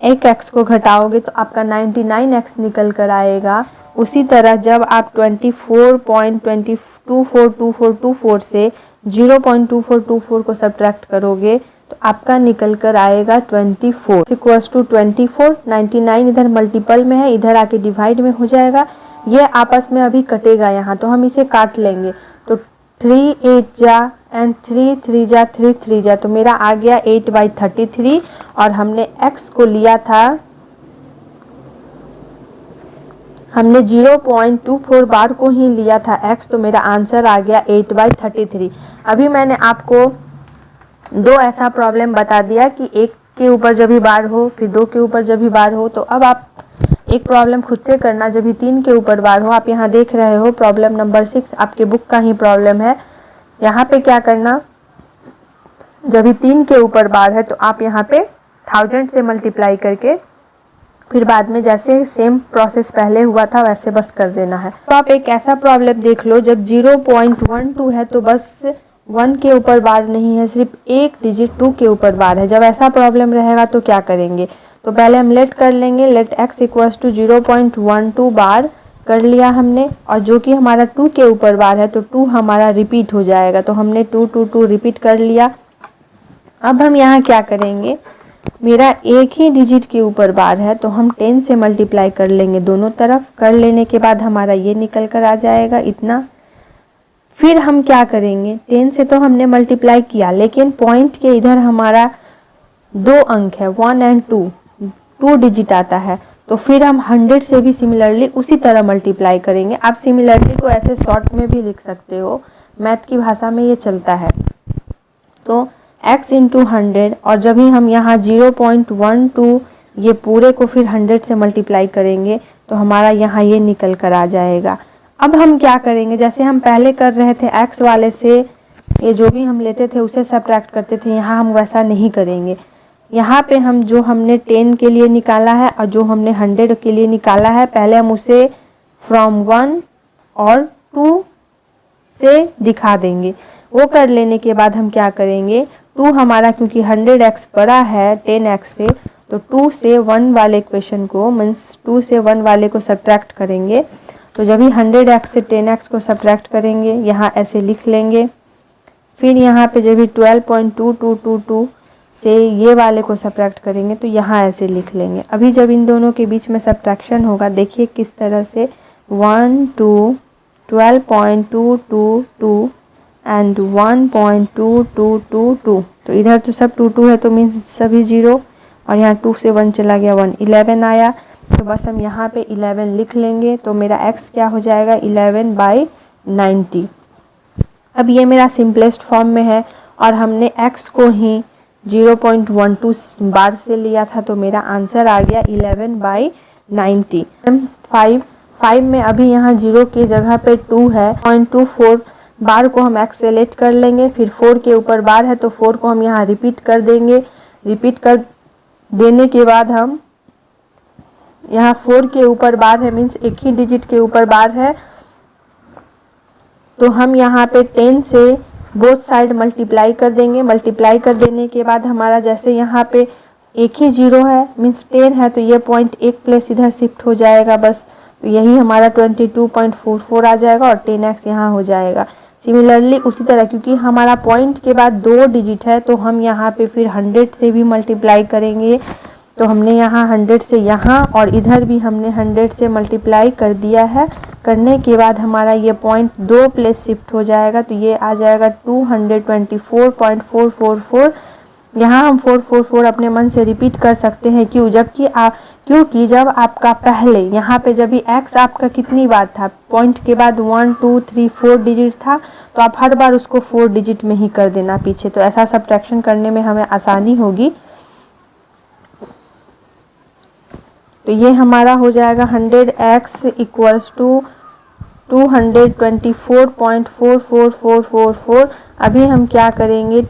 एक x को घटाओगे तो आपका 99x निकल कर आएगा। उसी तरह जब आप 24.242424 से 0.2424 को सब्ट्रैक्ट करोगे तो आपका निकल कर आएगा 24 इक्वल्स टू 24। 99 इधर मल्टीपल में है, इधर आके डिवाइड में हो जाएगा, ये आपस में अभी कटेगा यहाँ, तो हम इसे काट लेंगे। तो 3 8 जा एंड 3 3 जा 3 3 जा, तो मेरा आ गया 8/33। और हमने x को लिया था, हमने 0.24 बार को ही लिया था x, तो मेरा आंसर आ गया 8/33। अभी मैंने आपको 2 ऐसा प्रॉब्लम बता दिया कि 1 के ऊपर जब भी बार हो, फिर 2 के ऊपर जब भी बार हो। तो अब आप एक प्रॉब्लम खुद से करना जब भी 3 के ऊपर बार हो। आप यहाँ देख रहे हो प्रॉब्लम नंबर 6 आपके बुक का ही प्रॉब्लम है। यहाँ पे क्या करना, जब भी 3 के ऊपर बार है तो आप यहाँ पे 1000 से मल्टीप्लाई करके फिर बाद में जैसे सेम प्रोसेस पहले हुआ था वैसे बस कर देना है। तो आप एक ऐसा प्रॉब्लम देख लो, जब 0.12 है तो बस 1 के ऊपर बार नहीं है, सिर्फ एक डिजिट 2 के ऊपर बार है। जब ऐसा प्रॉब्लम रहेगा तो क्या करेंगे, तो पहले हम लेट कर लेंगे, लेट x इक्वल्स टू 0.12 बार कर लिया हमने, और जो कि हमारा 2 के ऊपर बार है तो 2 हमारा रिपीट हो जाएगा, तो हमने 2 2 2 रिपीट कर लिया। अब हम यहाँ क्या करेंगे, मेरा एक ही डिजिट के ऊपर बार है तो हम 10 से मल्टीप्लाई कर लेंगे दोनों तरफ। कर लेने के बाद हमारा ये निकल कर आ जाएगा इतना। फिर हम क्या करेंगे, 10 से तो हमने मल्टीप्लाई किया, लेकिन पॉइंट के इधर हमारा 2 अंक है 1 एंड 2 डिजिट आता है, तो फिर हम 100 से भी सिमिलरली उसी तरह मल्टीप्लाई करेंगे। आप सिमिलरली को ऐसे शॉर्ट में भी लिख सकते हो, मैथ की भाषा में ये चलता है। तो x इंटू 100, और जब भी हम यहाँ 0.12 ये पूरे को फिर 100 से मल्टीप्लाई करेंगे तो हमारा यहाँ ये निकल कर आ जाएगा। अब हम क्या करेंगे, जैसे हम पहले कर रहे थे x वाले से ये जो भी हम लेते थे उसे सब्ट्रैक्ट करते थे, यहाँ हम वैसा नहीं करेंगे। यहाँ पे हम जो हमने 10 के लिए निकाला है और जो हमने 100 के लिए निकाला है, पहले हम उसे फ्रॉम 1 और 2 से दिखा देंगे। वो कर लेने के बाद हम क्या करेंगे, 2 हमारा क्योंकि 100x बड़ा है 10x से, तो 2 से 1 वाले इक्वेशन को मीन्स 2 से 1 वाले को सब्ट्रैक्ट करेंगे। तो जब भी 100x से 10x को सब्ट्रैक्ट करेंगे यहाँ ऐसे लिख लेंगे। फिर यहाँ पे जब भी 12.2222 से ये वाले को सब्ट्रैक्ट करेंगे तो यहाँ ऐसे लिख लेंगे। अभी जब इन दोनों के बीच में सब्ट्रैक्शन होगा, देखिए किस तरह से 1 2 12.222 एंड 1.2222, तो इधर तो सब 2 2 है तो मीन्स सभी 0, और यहाँ 2 से 1 चला गया 1, 11 आया। तो बस हम यहाँ पे 11 लिख लेंगे, तो मेरा x क्या हो जाएगा 11/90। अब ये मेरा सिंपलेस्ट फॉर्म में है और हमने x को ही 0.12 बार से लिया था, तो मेरा आंसर आ गया 11/90। 5 में अभी यहाँ 0 की जगह पे 2 है, 0.24 बार को हम एक्सेलेट कर लेंगे। फिर 4 के ऊपर बार है तो 4 को हम यहाँ रिपीट कर देंगे। रिपीट कर देने के बाद हम यहाँ 4 के ऊपर बार है मीन्स एक ही डिजिट के ऊपर बार है, तो हम यहाँ पे 10 से बोथ साइड मल्टीप्लाई कर देंगे। मल्टीप्लाई कर देने के बाद हमारा जैसे यहाँ पे एक ही 0 है मीन्स 10 है, तो ये पॉइंट एक प्लेस इधर शिफ्ट हो जाएगा बस, तो यही हमारा 22.44 आ जाएगा और 10x यहाँ हो जाएगा। सिमिलरली उसी तरह क्योंकि हमारा पॉइंट के बाद 2 डिजिट है तो हम यहाँ पे फिर 100 से भी मल्टीप्लाई करेंगे। तो हमने यहाँ 100 से यहाँ और इधर भी हमने 100 से मल्टीप्लाई कर दिया है। करने के बाद हमारा ये पॉइंट 2 प्लेस शिफ्ट हो जाएगा, तो ये आ जाएगा 224.444। यहाँ हम 444 अपने मन से रिपीट कर सकते हैं क्योंकि जब आपका पहले यहाँ पे जब भी x आपका कितनी बार था, पॉइंट के बाद 1 2 3 4 डिजिट था, तो आप हर बार उसको 4 डिजिट में ही कर देना पीछे, तो ऐसा सब्ट्रैक्शन करने में हमें आसानी होगी। तो ये हमारा हो जाएगा 100x इक्वल्स टू 224.44444। अभी हम क्या करेंगे,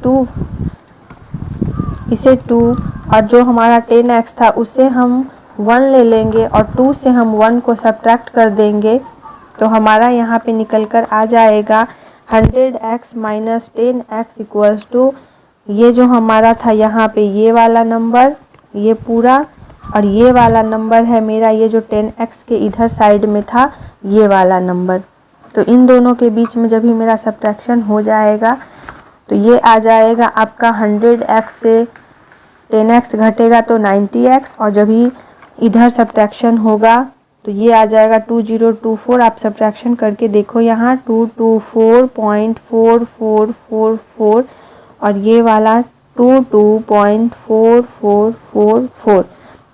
इसे 2 और जो हमारा 10x था उसे हम 1 ले लेंगे और 2 से हम 1 को सब्ट्रैक्ट कर देंगे, तो हमारा यहाँ पे निकल कर आ जाएगा 100x minus 10x equals to ये जो हमारा था यहाँ पे ये वाला नंबर, ये पूरा, और ये वाला नंबर है मेरा ये जो 10x के इधर साइड में था ये वाला नंबर। तो इन दोनों के बीच में जब भी मेरा सब्ट्रैक्शन हो जाएगा तो ये आ जाएगा आपका 100x से 10x घटेगा तो 90x, और जब भी इधर सब्ट्रैक्शन होगा तो ये आ जाएगा 2024। आप सब्ट्रैक्शन करके देखो यहाँ 224.4444 और ये वाला 22.4444।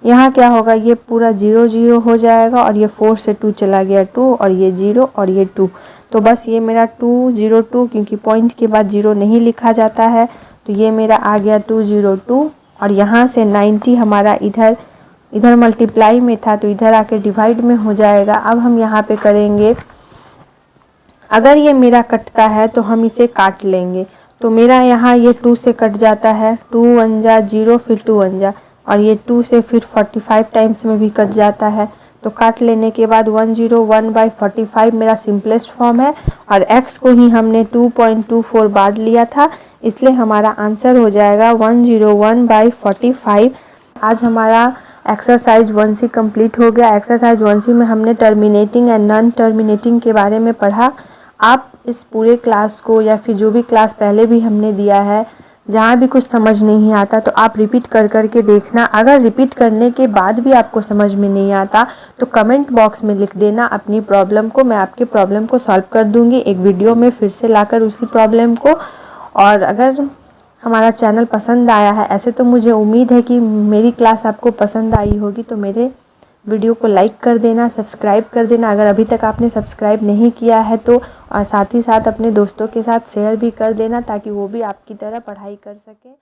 यहाँ क्या होगा, ये पूरा 0 0 हो जाएगा और ये 4 से 2 चला गया 2 और ये 0 और ये 2, तो बस ये मेरा 202 क्योंकि पॉइंट के बाद 0 नहीं लिखा जाता है, तो ये मेरा आ गया 202। और यहाँ से 90 हमारा इधर मल्टीप्लाई में था तो इधर आके डिवाइड में हो जाएगा। अब हम यहाँ पे करेंगे, अगर ये मेरा कटता है तो हम इसे काट लेंगे, तो मेरा यहाँ ये 2 से कट जाता है, 2 1 जा 0 फिर 2 1 जा और ये 2 से फिर 45 टाइम्स में भी कट जाता है। तो काट लेने के बाद 101/45 मेरा सिंपलेस्ट फॉर्म है और x को ही हमने 2.24 बार लिया था, इसलिए हमारा आंसर हो जाएगा 101/45। आज हमारा एक्सरसाइज 1C कंप्लीट हो गया। एक्सरसाइज 1C में हमने टर्मिनेटिंग एंड नॉन टर्मिनेटिंग के बारे में पढ़ा। आप इस पूरे क्लास को या फिर जो भी क्लास पहले भी हमने दिया है, जहाँ भी कुछ समझ नहीं आता तो आप रिपीट कर कर के देखना। अगर रिपीट करने के बाद भी आपको समझ में नहीं आता तो कमेंट बॉक्स में लिख देना अपनी प्रॉब्लम को, मैं आपके प्रॉब्लम को सॉल्व कर दूंगी एक वीडियो में फिर से लाकर उसी प्रॉब्लम को। और अगर हमारा चैनल पसंद आया है, ऐसे तो मुझे उम्मीद है कि मेरी क्लास आपको पसंद आई होगी, तो मेरे वीडियो को लाइक कर देना, सब्सक्राइब कर देना अगर अभी तक आपने सब्सक्राइब नहीं किया है तो, और साथ ही साथ अपने दोस्तों के साथ शेयर भी कर देना ताकि वो भी आपकी तरह पढ़ाई कर सकें।